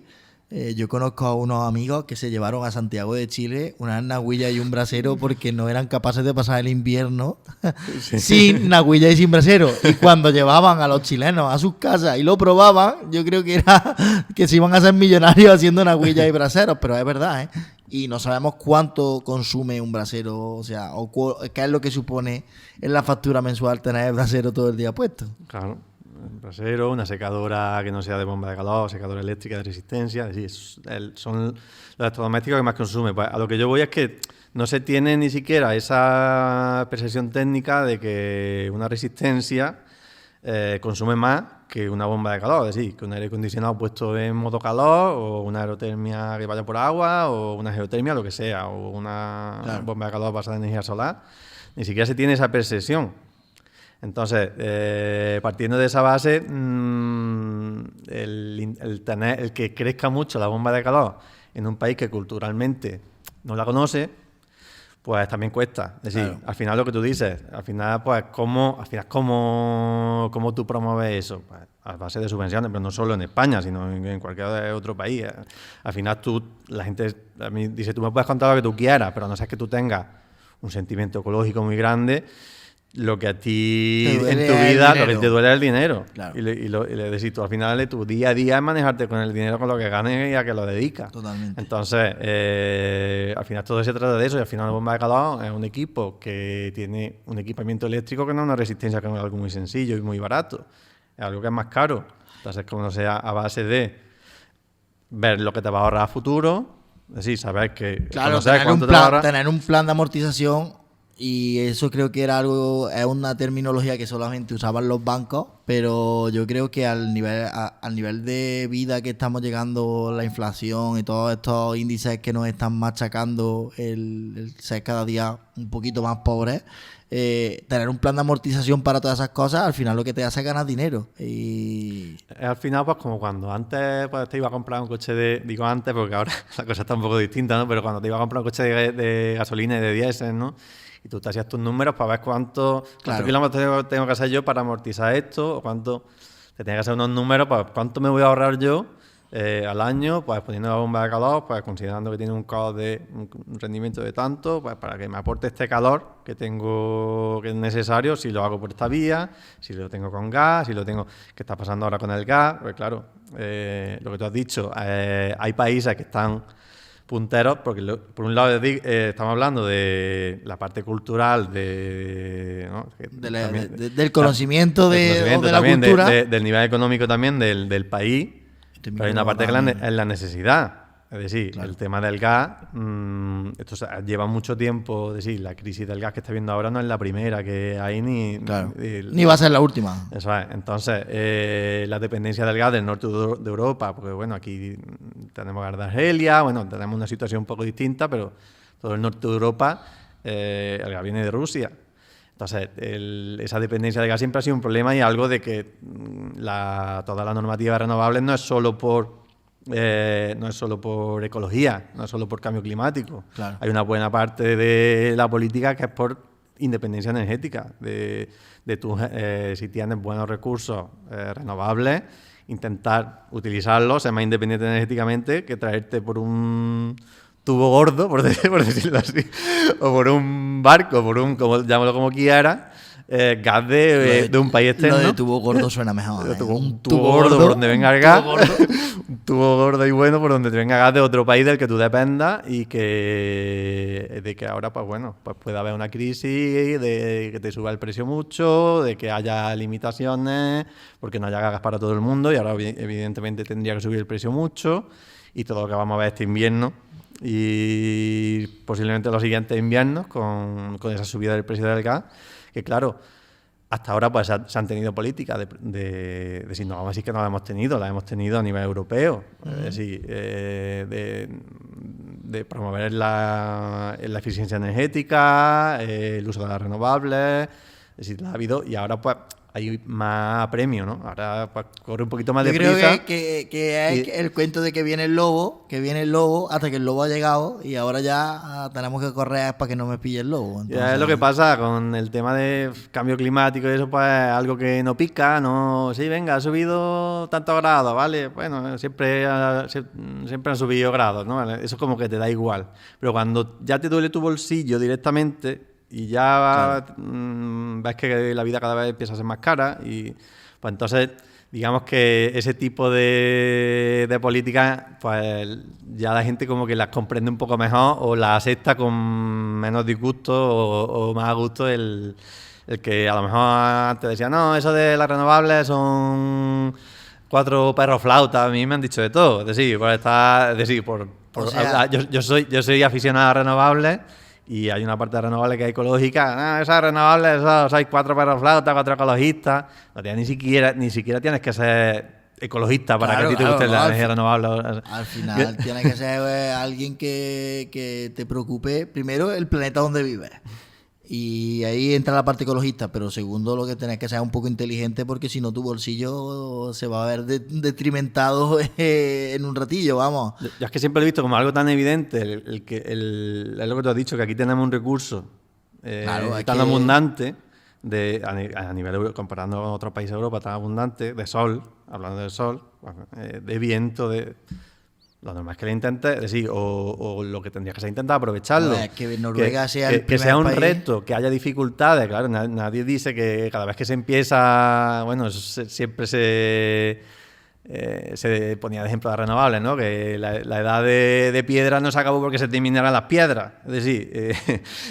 yo conozco a unos amigos que se llevaron a Santiago de Chile unas nahuillas y un brasero porque no eran capaces de pasar el invierno sin nahuilla y sin brasero. Y cuando llevaban a los chilenos a sus casas y lo probaban, yo creo que era que se iban a hacer millonarios haciendo nahuillas y braseros, pero es verdad, ¿eh? Y no sabemos cuánto consume un brasero, o sea, qué es lo que supone en la factura mensual tener el brasero todo el día puesto. Claro. Un brasero, una secadora que no sea de bomba de calor, secadora eléctrica de resistencia, es decir, son los electrodomésticos que más consume. Pues a lo que yo voy es que no se tiene ni siquiera esa percepción técnica de que una resistencia consume más que una bomba de calor, es decir, que un aire acondicionado puesto en modo calor, o una aerotermia que vaya por agua, o una geotermia, lo que sea, o una bomba de calor basada en energía solar. Ni siquiera se tiene esa percepción. Entonces, partiendo de esa base, el que crezca mucho la bomba de calor en un país que culturalmente no la conoce, pues también cuesta. Es decir, al final lo que tú dices, al final cómo tú promueves eso, pues, a base de subvenciones, pero no solo en España, sino en cualquier otro país. Al final la gente a mí dice, tú me puedes contar lo que tú quieras, pero no sé que tú tengas un sentimiento ecológico muy grande. Lo que a ti en tu vida, lo que te duele es el dinero. Claro. Y decir, tú al final tu día a día es manejarte con el dinero, con lo que ganes y a que lo dedicas. Totalmente. Entonces, al final todo se trata de eso. Y al final la bomba de calor es un equipo que tiene un equipamiento eléctrico que no es una resistencia, que es algo muy sencillo y muy barato. Es algo que es más caro. Entonces, como sea a base de ver lo que te va a ahorrar a futuro, es decir, saber que... Claro, tener un plan de amortización. Y eso creo que era es una terminología que solamente usaban los bancos, pero yo creo que al nivel de vida que estamos llegando, la inflación y todos estos índices que nos están machacando, el ser cada día un poquito más pobres, tener un plan de amortización para todas esas cosas, al final lo que te hace es ganar dinero. Y al final, pues como cuando antes te iba a comprar un coche digo antes porque ahora la cosa está un poco distinta, ¿no? Pero cuando te iba a comprar un coche de gasolina y de diésel, ¿no? Y tú te hacías tus números para ver cuántos kilómetros tengo que hacer yo para amortizar esto, o cuánto te tenía que hacer unos números para cuánto me voy a ahorrar yo al año, pues poniendo la bomba de calor, pues considerando que tiene un rendimiento de tanto, pues para que me aporte este calor que tengo, que es necesario, si lo hago por esta vía, si lo tengo con gas, si lo tengo, ¿qué está pasando ahora con el gas? Pues claro, lo que tú has dicho, hay países que están punteros, porque por un lado estamos hablando de la parte cultural, ¿no? del conocimiento de la cultura. Del nivel económico también del país, pero hay una parte que es la necesidad. Es decir, claro, el tema del gas, esto lleva mucho tiempo. Es decir, la crisis del gas que está viendo ahora no es la primera que hay ni va a ser la última. Eso es. Entonces, la dependencia del gas del norte de Europa, porque bueno, aquí tenemos gas de Argelia, bueno, tenemos una situación un poco distinta, pero todo el norte de Europa, el gas viene de Rusia. Entonces, esa dependencia del gas siempre ha sido un problema, y algo de que toda la normativa de renovables no es solo por ecología, no es solo por cambio climático. Claro. Hay una buena parte de la política que es por independencia energética. Si tienes buenos recursos renovables, intentar utilizarlos, ser más independiente energéticamente, que traerte por un tubo gordo, por decirlo así, o por un barco, llámalo como quieras, gas de un país externo. Lo de tubo gordo suena mejor. Un tubo gordo por donde venga el gas. Un tubo gordo y bueno por donde te venga gas de otro país del que tú dependas, y de que ahora pues puede haber una crisis, de que te suba el precio mucho, de que haya limitaciones porque no haya gas para todo el mundo, y ahora evidentemente tendría que subir el precio mucho, y todo lo que vamos a ver este invierno y posiblemente los siguientes inviernos con esa subida del precio del gas, que claro, hasta ahora pues se han tenido políticas de si no vamos a decir que no las hemos tenido a nivel europeo, es decir, de promover la eficiencia energética, el uso de las renovables, es decir, la ha habido, y ahora pues hay más apremio, ¿no? Ahora pues corre un poquito más de prisa. Yo creo que es el cuento de que viene el lobo, hasta que el lobo ha llegado, y ahora ya tenemos que correr para que no me pille el lobo. Entonces, ya es lo que pasa con el tema de cambio climático y eso, pues algo que no pica, no. Sí, venga, ha subido tantos grados, ¿vale? Bueno, siempre han subido grados, ¿no? Eso como que te da igual. Pero cuando ya te duele tu bolsillo directamente y ya ves que la vida cada vez empieza a ser más cara, y pues entonces digamos que ese tipo de políticas pues ya la gente como que las comprende un poco mejor, o las acepta con menos disgusto o más a gusto. El que a lo mejor antes decía, no, eso de las renovables son 4 perros flautas, a mí me han dicho de todo. Yo soy aficionado a renovables, y hay una parte de renovables que es ecológica, esas renovables, esos hay 4 perros flautas, 4 ecologistas, no tienes ni siquiera tienes que ser ecologista para que a ti te guste la energía renovable. Al final tiene que ser alguien que te preocupe, primero, el planeta donde vives. Y ahí entra la parte ecologista, pero segundo, lo que tenés que ser un poco inteligente, porque si no tu bolsillo se va a ver detrimentado en un ratillo, vamos. Yo es que siempre lo he visto como algo tan evidente, es lo que tú has dicho, que aquí tenemos un recurso tan abundante, a nivel comparando con otros países de Europa, tan abundante, de sol, hablando del sol, de viento, lo normal es que lo intentes, es decir, o lo que tendrías que hacer es intentar aprovecharlo. No, es que Noruega sea el que sea un país. reto, que haya dificultades. Claro, nadie dice que cada vez que se empieza, bueno, siempre se ponía de ejemplo de renovables, ¿no? Que la edad de piedra no se acabó porque se terminaran las piedras. Es decir,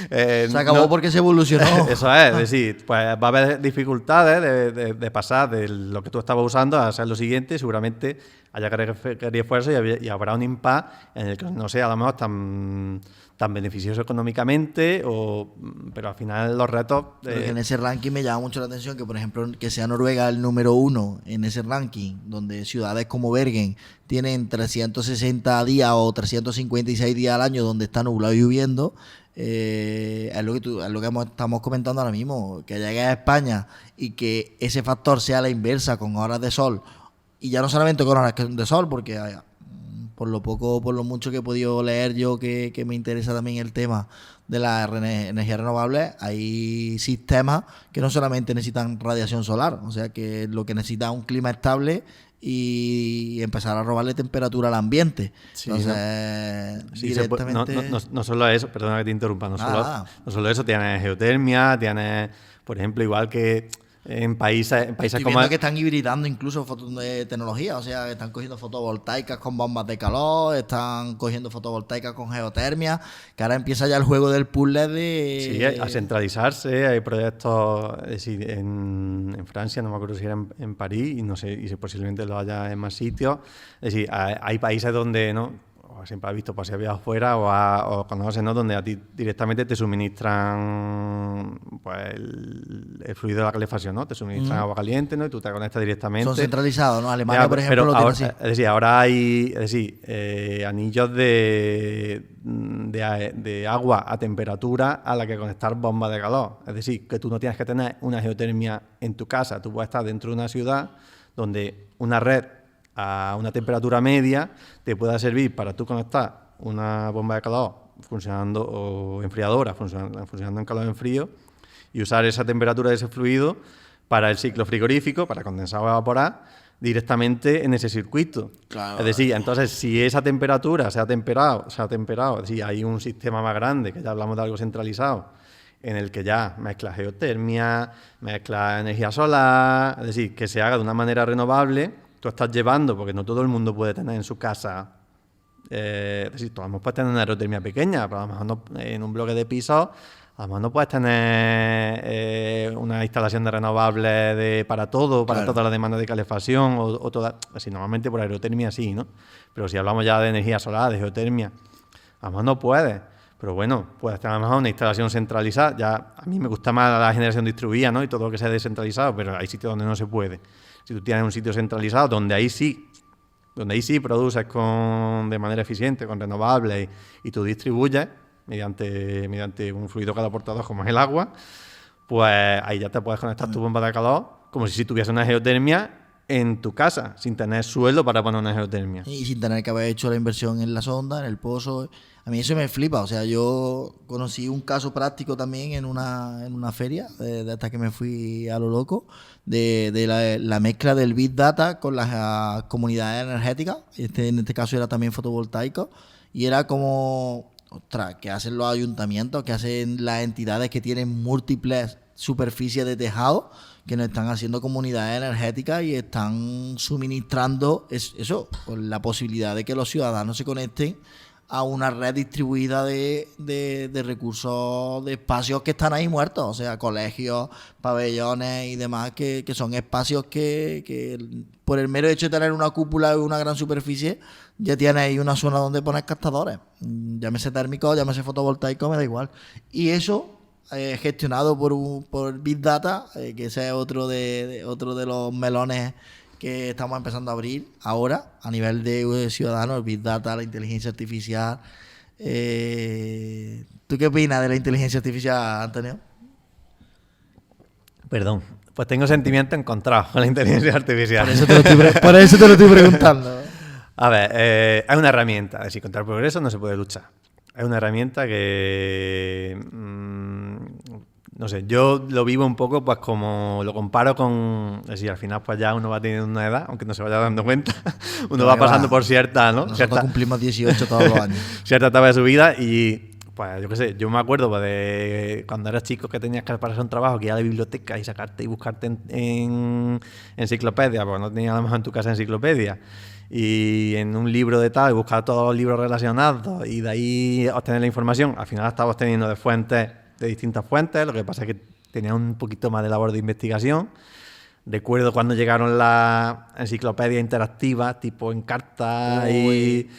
se acabó porque se evolucionó. Eso es decir, pues va a haber dificultades de pasar de lo que tú estabas usando a hacer lo siguiente. Seguramente haya que requerir esfuerzo y habrá un impasse en el que no sea a lo mejor tan beneficioso económicamente, pero al final los retos... En ese ranking me llama mucho la atención que, por ejemplo, que sea Noruega el número 1 en ese ranking, donde ciudades como Bergen tienen 360 días o 356 días al año donde está nublado y lloviendo. Es lo que estamos comentando ahora mismo, que llegue a España y que ese factor sea la inversa con horas de sol, y ya no solamente con horas de sol, porque por lo poco, por lo mucho que he podido leer yo, que me interesa también el tema de las energías renovables, hay sistemas que no solamente necesitan radiación solar, o sea que lo que necesita es un clima estable y empezar a robarle temperatura al ambiente. Sí, entonces, sí, directamente... no solo eso, perdona que te interrumpa, no solo eso, tienes geotermia, tienes, por ejemplo, igual que en países como... que están hibridando incluso de tecnología, o sea, están cogiendo fotovoltaicas con bombas de calor, están cogiendo fotovoltaicas con geotermia, que ahora empieza ya el juego del puzzle de... Sí, a centralizarse, hay proyectos, es decir, en Francia, no me acuerdo si era en París, y no sé, y si posiblemente lo haya en más sitios. Es decir, hay países donde, ¿no?, siempre has visto, pues si has viajado fuera o conoces, ¿no?, donde a ti directamente te suministran pues el fluido de la calefacción, ¿no? Te suministran agua caliente, ¿no? Y tú te conectas directamente. Son centralizados, ¿no? Alemania, por ejemplo, lo tiene así. Es decir, ahora hay anillos de agua a temperatura a la que conectar bombas de calor. Es decir, que tú no tienes que tener una geotermia en tu casa. Tú puedes estar dentro de una ciudad donde una red a una temperatura media te pueda servir para tú conectar una bomba de calor funcionando, o enfriadora funcionando en calor en frío, y usar esa temperatura de ese fluido para el ciclo frigorífico, para condensar o evaporar directamente en ese circuito. Claro, es decir, entonces si esa temperatura se ha temperado, es decir, hay un sistema más grande, que ya hablamos de algo centralizado, en el que ya mezcla geotermia, mezcla energía solar, es decir, que se haga de una manera renovable. Tú estás llevando, porque no todo el mundo puede tener en su casa, es decir, tú a lo mejor puedes tener una aerotermia pequeña, pero a lo mejor no, en un bloque de pisos, a lo mejor no puedes tener una instalación de renovables para todo, para claro, toda la demanda de calefacción, o toda, así, normalmente por aerotermia sí, ¿no? Pero si hablamos ya de energía solar, de geotermia, a lo mejor no puedes. Pero bueno, puedes tener a lo mejor una instalación centralizada. Ya a mí me gusta más la generación distribuida, ¿no?, y todo lo que sea descentralizado, pero hay sitios donde no se puede. Si tú tienes un sitio centralizado donde ahí sí produces de manera eficiente, con renovables, y tú distribuyes mediante un fluido cada portador como es el agua, pues ahí ya te puedes conectar tu bomba de calor como si tuviese una geotermia en tu casa, sin tener suelo para poner una geotermia. Y sin tener que haber hecho la inversión en la sonda, en el pozo. A mí eso me flipa. O sea, yo conocí un caso práctico también en una feria, de hasta que me fui a lo loco, de la mezcla del Big Data con las comunidades energéticas. En este caso era también fotovoltaico. Y era como, ostras, ¿qué hacen los ayuntamientos? ¿Qué hacen las entidades que tienen múltiples superficies de tejado, que nos están haciendo comunidades energéticas y están suministrando eso, con la posibilidad de que los ciudadanos se conecten a una red distribuida de recursos, de espacios que están ahí muertos, o sea, colegios, pabellones y demás, que son espacios que por el mero hecho de tener una cúpula y una gran superficie, ya tienes ahí una zona donde poner captadores, llámese térmico, llámese fotovoltaico, me da igual. Y eso gestionado por Big Data, que ese es otro de los melones que estamos empezando a abrir ahora a nivel de ciudadanos, el Big Data, la inteligencia artificial. ¿Tú qué opinas de la inteligencia artificial, Antonio? Perdón, pues tengo sentimientos encontrados con la inteligencia artificial. Por eso te lo estoy preguntando. A ver, es una herramienta. Es decir, contra el progreso no se puede luchar. Es una herramienta que, no sé, yo lo vivo un poco pues como lo comparo con, es decir, al final pues ya uno va teniendo una edad, aunque no se vaya dando cuenta, uno va pasando por cierta, ¿no? Nosotros cumplimos 18 todos los años. Cierta etapa de su vida y, pues yo qué sé, yo me acuerdo pues, de cuando eras chico que tenías que pasar un trabajo, que ir a la biblioteca y sacarte y buscarte en enciclopedia, porque no tenías a lo mejor en tu casa enciclopedia. Y en un libro de tal, y buscar todos los libros relacionados y de ahí obtener la información. Al final estaba obteniendo de distintas fuentes, lo que pasa es que tenía un poquito más de labor de investigación. Recuerdo cuando llegaron las enciclopedias interactivas, tipo Encarta y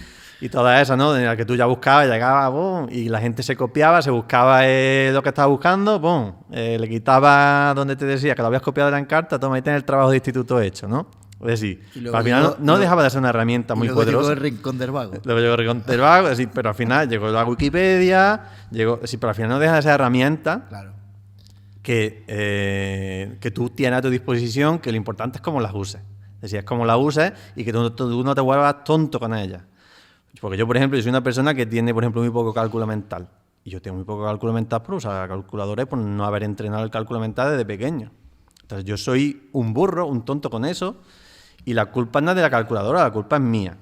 todas esas, ¿no? En las que tú ya buscabas, llegabas, ¡pum! Y la gente se copiaba, se buscaba lo que estaba buscando, ¡pum! Le quitaba donde te decía que lo habías copiado de la Encarta, toma, y tenés el trabajo de instituto hecho, ¿no? Es decir, al final no dejaba de ser una herramienta muy poderosa. Llegó el Rincón del Vago. Luego llegó el Rincón del Vago, es decir, pero al final llegó la Wikipedia, pero al final no deja de ser herramienta que tú tienes a tu disposición, que lo importante es cómo las uses. Es decir, es cómo las uses y que tú no te vuelvas tonto con ellas. Porque yo, por ejemplo, yo soy una persona que tiene, por ejemplo, muy poco cálculo mental. Y yo tengo muy poco cálculo mental por usar la calculadora y por no haber entrenado el cálculo mental desde pequeño. Entonces yo soy un burro, un tonto con eso. Y la culpa no es de la calculadora, la culpa es mía.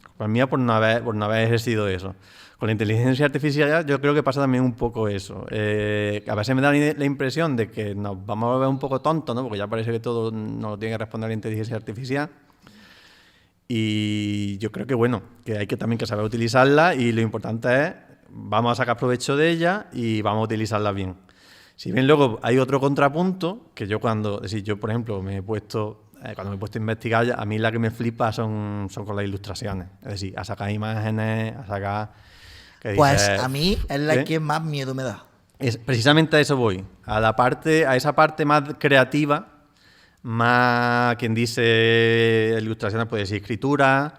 La culpa es mía por no haber ejercido eso. Con la inteligencia artificial yo creo que pasa también un poco eso. A veces me da la impresión de que nos vamos a volver un poco tontos, ¿no? Porque ya parece que todo nos lo tiene que responder la inteligencia artificial. Y yo creo que, bueno, que hay que también que saber utilizarla y lo importante es, vamos a sacar provecho de ella y vamos a utilizarla bien. Si bien luego hay otro contrapunto, que yo yo por ejemplo cuando me he puesto a investigar, a mí la que me flipa son con las ilustraciones. Es decir, a sacar imágenes, a sacar... Pues a mí es la que más miedo me da. Precisamente a eso voy. A esa parte más creativa, más quien dice ilustraciones, puede decir escritura,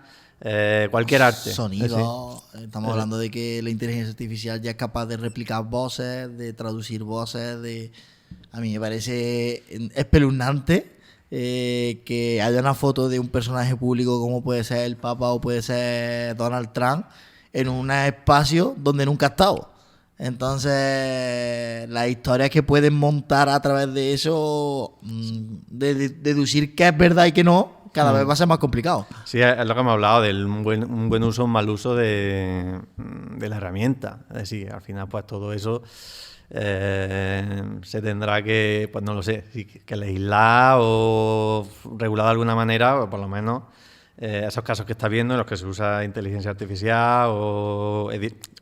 cualquier arte. Sonido. Estamos hablando de que la inteligencia artificial ya es capaz de replicar voces, de traducir voces. A mí me parece espeluznante que haya una foto de un personaje público como puede ser el Papa o puede ser Donald Trump en un espacio donde nunca ha estado. Entonces, las historias que pueden montar a través de eso, de deducir qué es verdad y qué no, cada vez va a ser más complicado. Sí, es lo que hemos hablado, del un buen uso o un mal uso de la herramienta. Es decir, al final, pues todo eso se tendrá que, pues no lo sé, que legislar o regular de alguna manera, o por lo menos esos casos que estás viendo en los que se usa inteligencia artificial o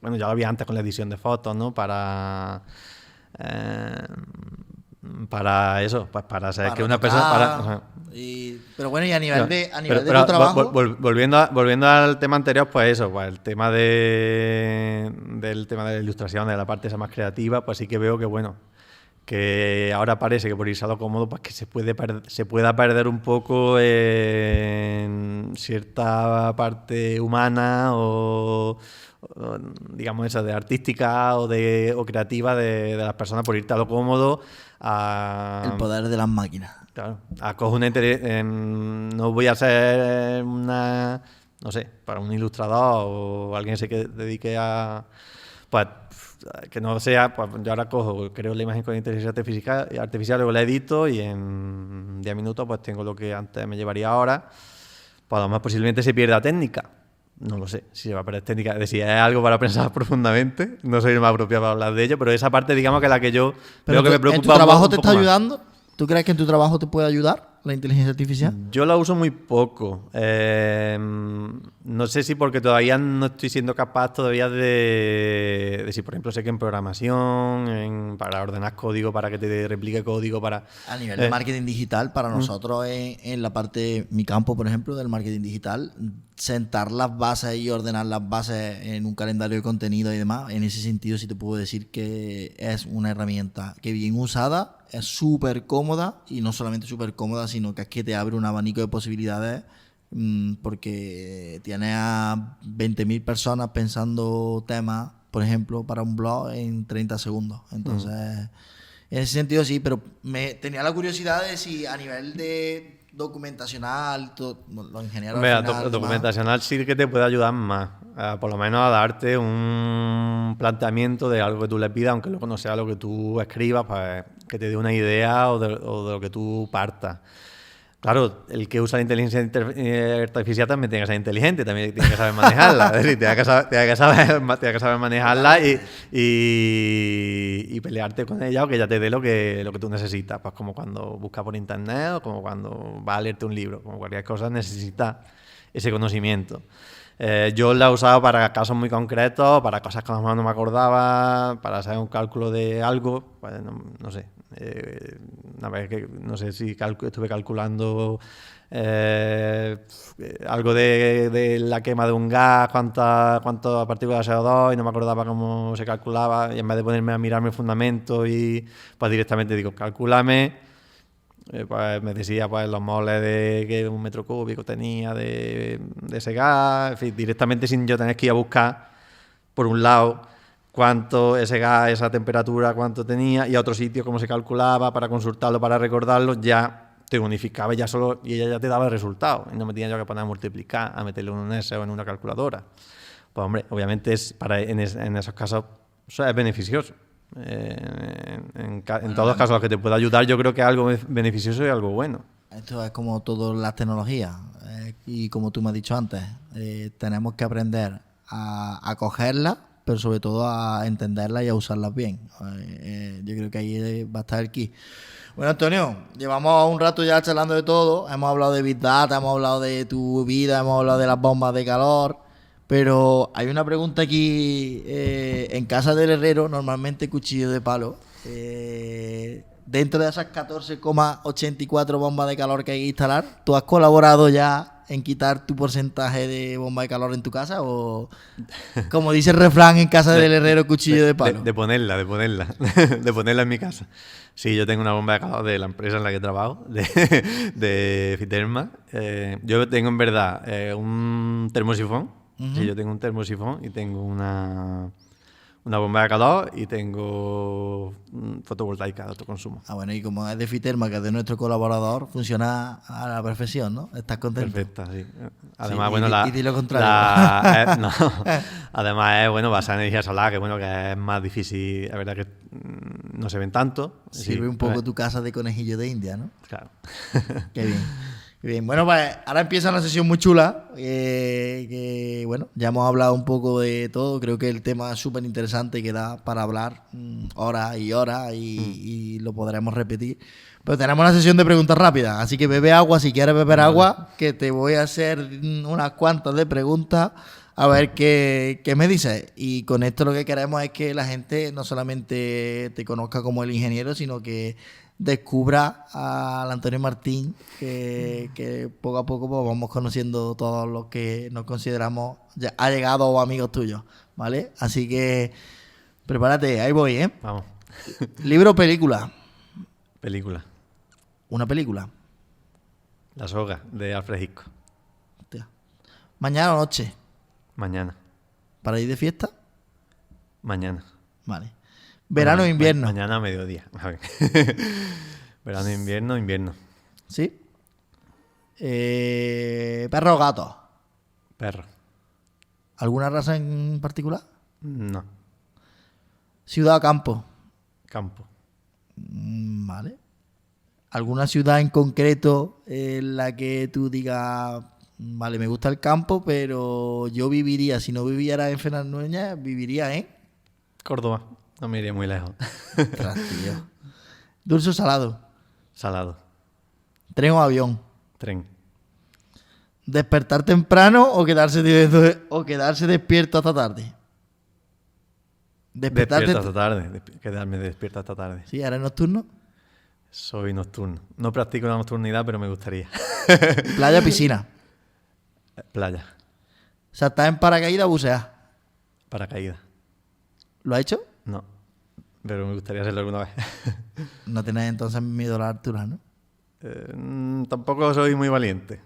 bueno, ya lo había antes con la edición de fotos, ¿no? Para eso, pues para hacer que una persona pero bueno, y a nivel de tu trabajo, volviendo al tema anterior, pues eso, pues el tema del tema de la ilustración, de la parte esa más creativa, pues sí que veo que bueno, que ahora parece que por irse a lo cómodo, pues que se pueda perder un poco en cierta parte humana o digamos esa de artística o creativa de las personas por irte a lo cómodo. El poder de las máquinas. Claro, no voy a ser no sé, para un ilustrador o alguien que se dedique a, pues, que no sea, pues yo ahora creo la imagen con inteligencia artificial, luego la edito y en 10 minutos pues tengo lo que antes me llevaría horas. Pues a lo más posiblemente se pierda técnica. No lo sé si se va a perder técnica. Es decir, es algo para pensar profundamente. No soy el más apropiado para hablar de ello, pero esa parte, digamos, que es la que yo creo que me preocupa. ¿En tu trabajo te está ayudando? ¿Tú crees que en tu trabajo te puede ayudar? la inteligencia artificial? Yo la uso muy poco. No sé si porque todavía no estoy siendo capaz todavía de si, por ejemplo, sé que en programación, para ordenar código, para que te replique código, para... A nivel de marketing digital, para nosotros en la parte, mi campo, por ejemplo, del marketing digital, sentar las bases y ordenar las bases en un calendario de contenido y demás, en ese sentido sí te puedo decir que es una herramienta que bien usada, es súper cómoda, y no solamente súper cómoda, sino que es que te abre un abanico de posibilidades, porque tienes a 20.000 personas pensando temas, por ejemplo, para un blog en 30 segundos. Entonces, en ese sentido sí, pero me tenía la curiosidad de si a nivel de documentacional, los ingenieros... Mira, al final, documentacional sí que te puede ayudar más, por lo menos a darte un planteamiento de algo que tú le pidas, aunque luego no sea lo que tú escribas, pues que te dé una idea o de lo que tú partas. Claro, el que usa la inteligencia artificial también tiene que ser inteligente, también tiene que saber manejarla. Es decir, tiene que saber manejarla y pelearte con ella, o que ella te dé lo que tú necesitas. Pues como cuando buscas por internet o como cuando vas a leerte un libro, como cualquier cosa necesita ese conocimiento. Yo la he usado para casos muy concretos, para cosas que a lo mejor no me acordaba, para hacer un cálculo de algo, pues no sé. Una vez que no sé si estuve calculando algo de la quema de un gas, cuántas partículas de CO2, y no me acordaba cómo se calculaba, y en vez de ponerme a mirarme el fundamento, y pues directamente digo, calcúlame, pues me decía pues los moles de que un metro cúbico tenía de ese gas, en fin, directamente sin yo tener que ir a buscar por un lado cuánto ese gas, esa temperatura, cuánto tenía, y a otro sitio cómo se calculaba, para consultarlo, para recordarlo, ya te unificaba y ella ya te daba el resultado, y no me tenía yo que poner a multiplicar, a meterlo en un S o en una calculadora. Pues hombre, obviamente en esos casos eso es beneficioso. En todos los casos en los que te pueda ayudar, yo creo que es algo beneficioso y algo bueno. Esto es como todas las tecnologías, y como tú me has dicho antes, tenemos que aprender a cogerlas, pero sobre todo a entenderlas y a usarlas bien. Yo creo que ahí va a estar el key. Bueno, Antonio, llevamos un rato ya charlando de todo. Hemos hablado de Big Data, hemos hablado de tu vida, hemos hablado de las bombas de calor. Pero hay una pregunta aquí. En casa del herrero, normalmente cuchillo de palo. Dentro de esas 14,84 bombas de calor que hay que instalar, ¿tú has colaborado ya en quitar tu porcentaje de bomba de calor en tu casa? O, como dice el refrán, en casa del herrero, cuchillo de palo. De ponerla de ponerla en mi casa. Sí, yo tengo una bomba de calor de la empresa en la que trabajo, de Fiterma. Yo tengo en verdad un termosifón. Sí, yo tengo un termosifón y tengo una bomba de calor y tengo fotovoltaica de autoconsumo. Bueno, y como es de Fiterma, que es de nuestro colaborador, funciona a la perfección, ¿no? ¿Estás contento? Perfecta, sí. Además, sí, bueno, y di lo contrario. no. Además es, bueno, basada en energía solar, que bueno, que es más difícil, la verdad que no se ven tanto. Sirve un poco tu casa de conejillo de India, ¿no? Claro. Qué bien. Bien, bueno, pues ahora empieza una sesión muy chula, que bueno, ya hemos hablado un poco de todo, creo que el tema es súper interesante y que da para hablar horas y horas, y lo podremos repetir. Pero tenemos una sesión de preguntas rápidas, así que bebe agua si quieres beber agua, que te voy a hacer unas cuantas de preguntas a ver qué me dices. Y con esto lo que queremos es que la gente no solamente te conozca como el ingeniero, sino que descubra al Antonio Martín, que poco a poco pues, vamos conociendo todos los que nos consideramos ya allegados o amigos tuyos, ¿vale? Así que prepárate, ahí voy, ¿eh? Vamos. ¿Libro o película? Película. ¿Una película? La soga, de Alfred Hitchcock. Hostia. ¿Mañana o noche? Mañana. ¿Para ir de fiesta? Mañana. Vale. ¿Verano o invierno? Mañana a mediodía. Verano, invierno. ¿Sí? ¿Perro o gato? Perro. ¿Alguna raza en particular? No. ¿Ciudad o campo? Campo. Vale. ¿Alguna ciudad en concreto en la que tú digas, vale, me gusta el campo, pero yo viviría, si no viviera en Fenalnueña, viviría en Córdoba. No me iré muy lejos. Ostras, tío. ¿Dulce o salado? Salado. ¿Tren o avión? Tren. ¿Despertar temprano o quedarse despierto hasta tarde? Despierto hasta tarde. Quedarme despierto hasta tarde. ¿Sí? ¿Eres nocturno? Soy nocturno. No practico la nocturnidad, pero me gustaría. ¿Playa o piscina? Playa. ¿Saltar en paracaídas o bucear? Paracaídas. ¿Lo has hecho? No. Pero me gustaría hacerlo alguna vez. No tienes entonces miedo a la altura, ¿no? Tampoco soy muy valiente.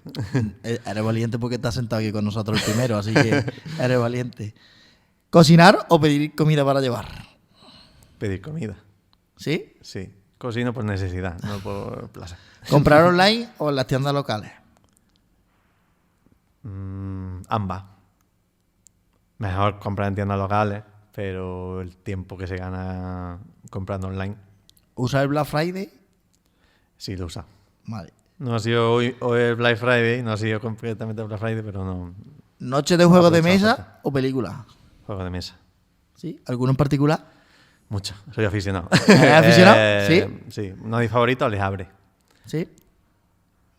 Eres valiente porque estás sentado aquí con nosotros el primero, así que eres valiente. ¿Cocinar o pedir comida para llevar? Pedir comida. ¿Sí? Sí. Cocino por necesidad, no por placer. ¿Comprar online o en las tiendas locales? Ambas. Mejor comprar en tiendas locales, pero el tiempo que se gana comprando online, ¿Usar el Black Friday? sí lo usa. Vale. No ha sido hoy el Black Friday, no ha sido completamente el Black Friday, pero no. ¿Noche de juegos de Aprovechado, mesa o película? Juego de mesa. ¿Sí? ¿Alguno en particular? Mucho. Soy aficionado. ¿Eres aficionado? ¿Sí? Sí. Uno de mis favoritos, Les Abre. ¿Sí?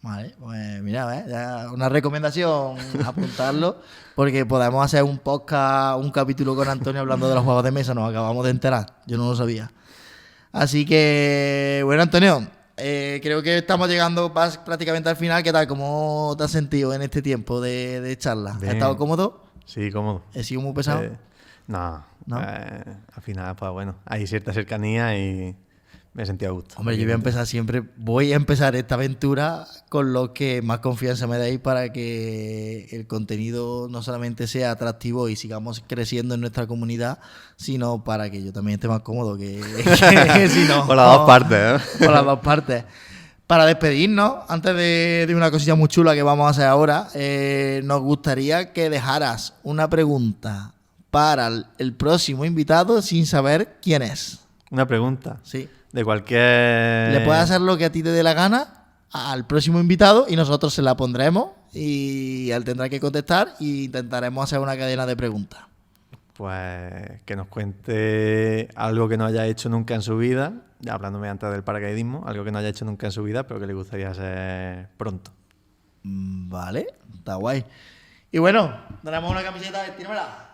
Vale, pues mira, ya una recomendación, apuntarlo, porque podemos hacer un podcast, un capítulo con Antonio hablando de los juegos de mesa, nos acabamos de enterar, yo no lo sabía. Así que, bueno, Antonio, creo que estamos llegando prácticamente al final. ¿Qué tal? ¿Cómo te has sentido en este tiempo de charla? ¿Has Bien. estado cómodo? Sí, cómodo. ¿He sido muy pesado? No. ¿No? Al final, pues bueno, hay cierta cercanía y me he sentido a gusto. Hombre, yo voy a empezar esta aventura con lo que más confianza me deis para que el contenido no solamente sea atractivo y sigamos creciendo en nuestra comunidad, sino para que yo también esté más cómodo que si no. Por las dos partes, ¿eh? Por las dos partes. Para despedirnos, antes de una cosilla muy chula que vamos a hacer ahora, nos gustaría que dejaras una pregunta para el próximo invitado sin saber quién es. Una pregunta. Sí. De cualquier... Le puedes hacer lo que a ti te dé la gana al próximo invitado y nosotros se la pondremos y él tendrá que contestar e intentaremos hacer una cadena de preguntas. Pues que nos cuente algo que no haya hecho nunca en su vida, ya hablándome antes del paracaidismo, algo que no haya hecho nunca en su vida, pero que le gustaría hacer pronto. Vale, está guay. Y bueno, tenemos una camiseta, tíramela.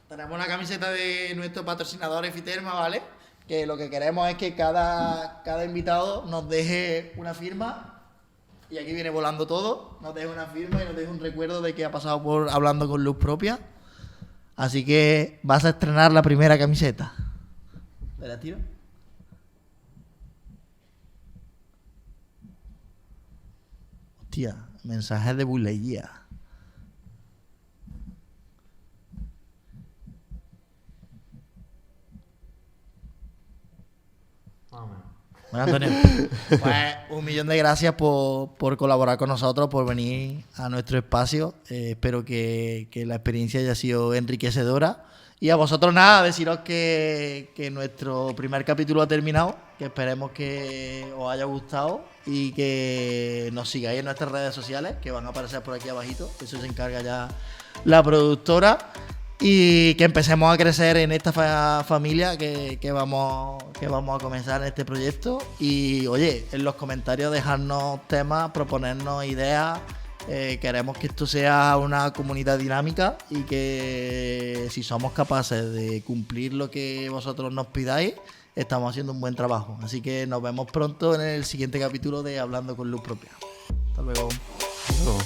Tenemos una camiseta de nuestro patrocinador Efiterma, ¿vale? Que lo que queremos es que cada invitado nos deje una firma, y aquí viene volando todo, nos deje una firma y nos deje un recuerdo de que ha pasado por hablando con luz propia. Así que vas a estrenar la primera camiseta. ¿Me la tiro? Hostia, mensajes de bulería. Bueno, Antonio, pues 1.000.000 de gracias por colaborar con nosotros, por venir a nuestro espacio. Espero que la experiencia haya sido enriquecedora. Y a vosotros nada, deciros que nuestro primer capítulo ha terminado, que esperemos que os haya gustado y que nos sigáis en nuestras redes sociales, que van a aparecer por aquí abajito. Eso se encarga ya la productora. Y que empecemos a crecer en esta familia que vamos a comenzar en este proyecto. Y oye, en los comentarios dejarnos temas, proponernos ideas. Queremos que esto sea una comunidad dinámica y que si somos capaces de cumplir lo que vosotros nos pidáis, estamos haciendo un buen trabajo. Así que nos vemos pronto en el siguiente capítulo de Hablando con Luz Propia. Hasta luego. Hasta luego.